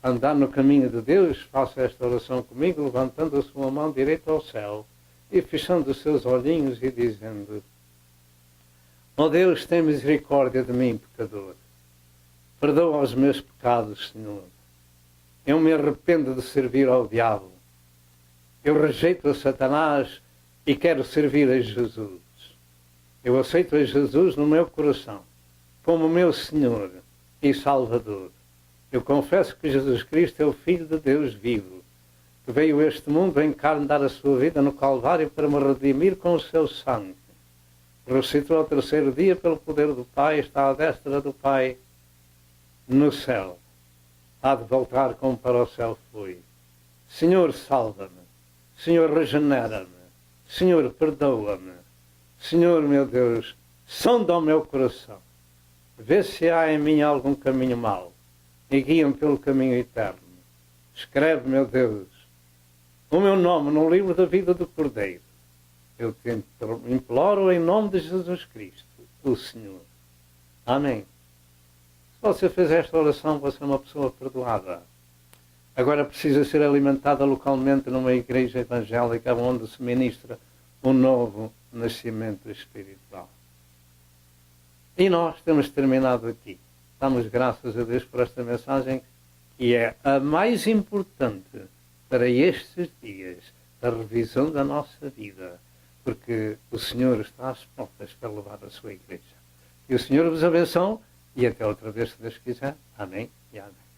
andar no caminho de Deus, faça esta oração comigo, levantando a sua mão direita ao céu e fechando os seus olhinhos e dizendo: ó Deus, tem misericórdia de mim, pecador. Perdoa os meus pecados, Senhor. Eu me arrependo de servir ao diabo. Eu rejeito a Satanás e quero servir a Jesus. Eu aceito a Jesus no meu coração como meu Senhor e Salvador. Eu confesso que Jesus Cristo é o Filho de Deus vivo, que veio a este mundo em carne dar a sua vida no Calvário para me redimir com o seu sangue. Ressuscitou ao terceiro dia pelo poder do Pai, está à destra do Pai no céu. Há de voltar como para o céu foi. Senhor, salva-me. Senhor, regenera-me. Senhor, perdoa-me. Senhor, meu Deus, sonda o meu coração. Vê se há em mim algum caminho mau e guia-me pelo caminho eterno. Escreve, meu Deus, o meu nome no livro da vida do Cordeiro. Eu te imploro em nome de Jesus Cristo, o Senhor. Amém. Se você fez esta oração, você é uma pessoa perdoada. Agora precisa ser alimentada localmente numa igreja evangélica onde se ministra um novo nascimento espiritual. E nós temos terminado aqui. Damos graças a Deus por esta mensagem, que é a mais importante para estes dias, a revisão da nossa vida, porque o Senhor está às portas para levar a sua igreja. Que o Senhor vos abençoe e até outra vez, se Deus quiser. Amém e amém.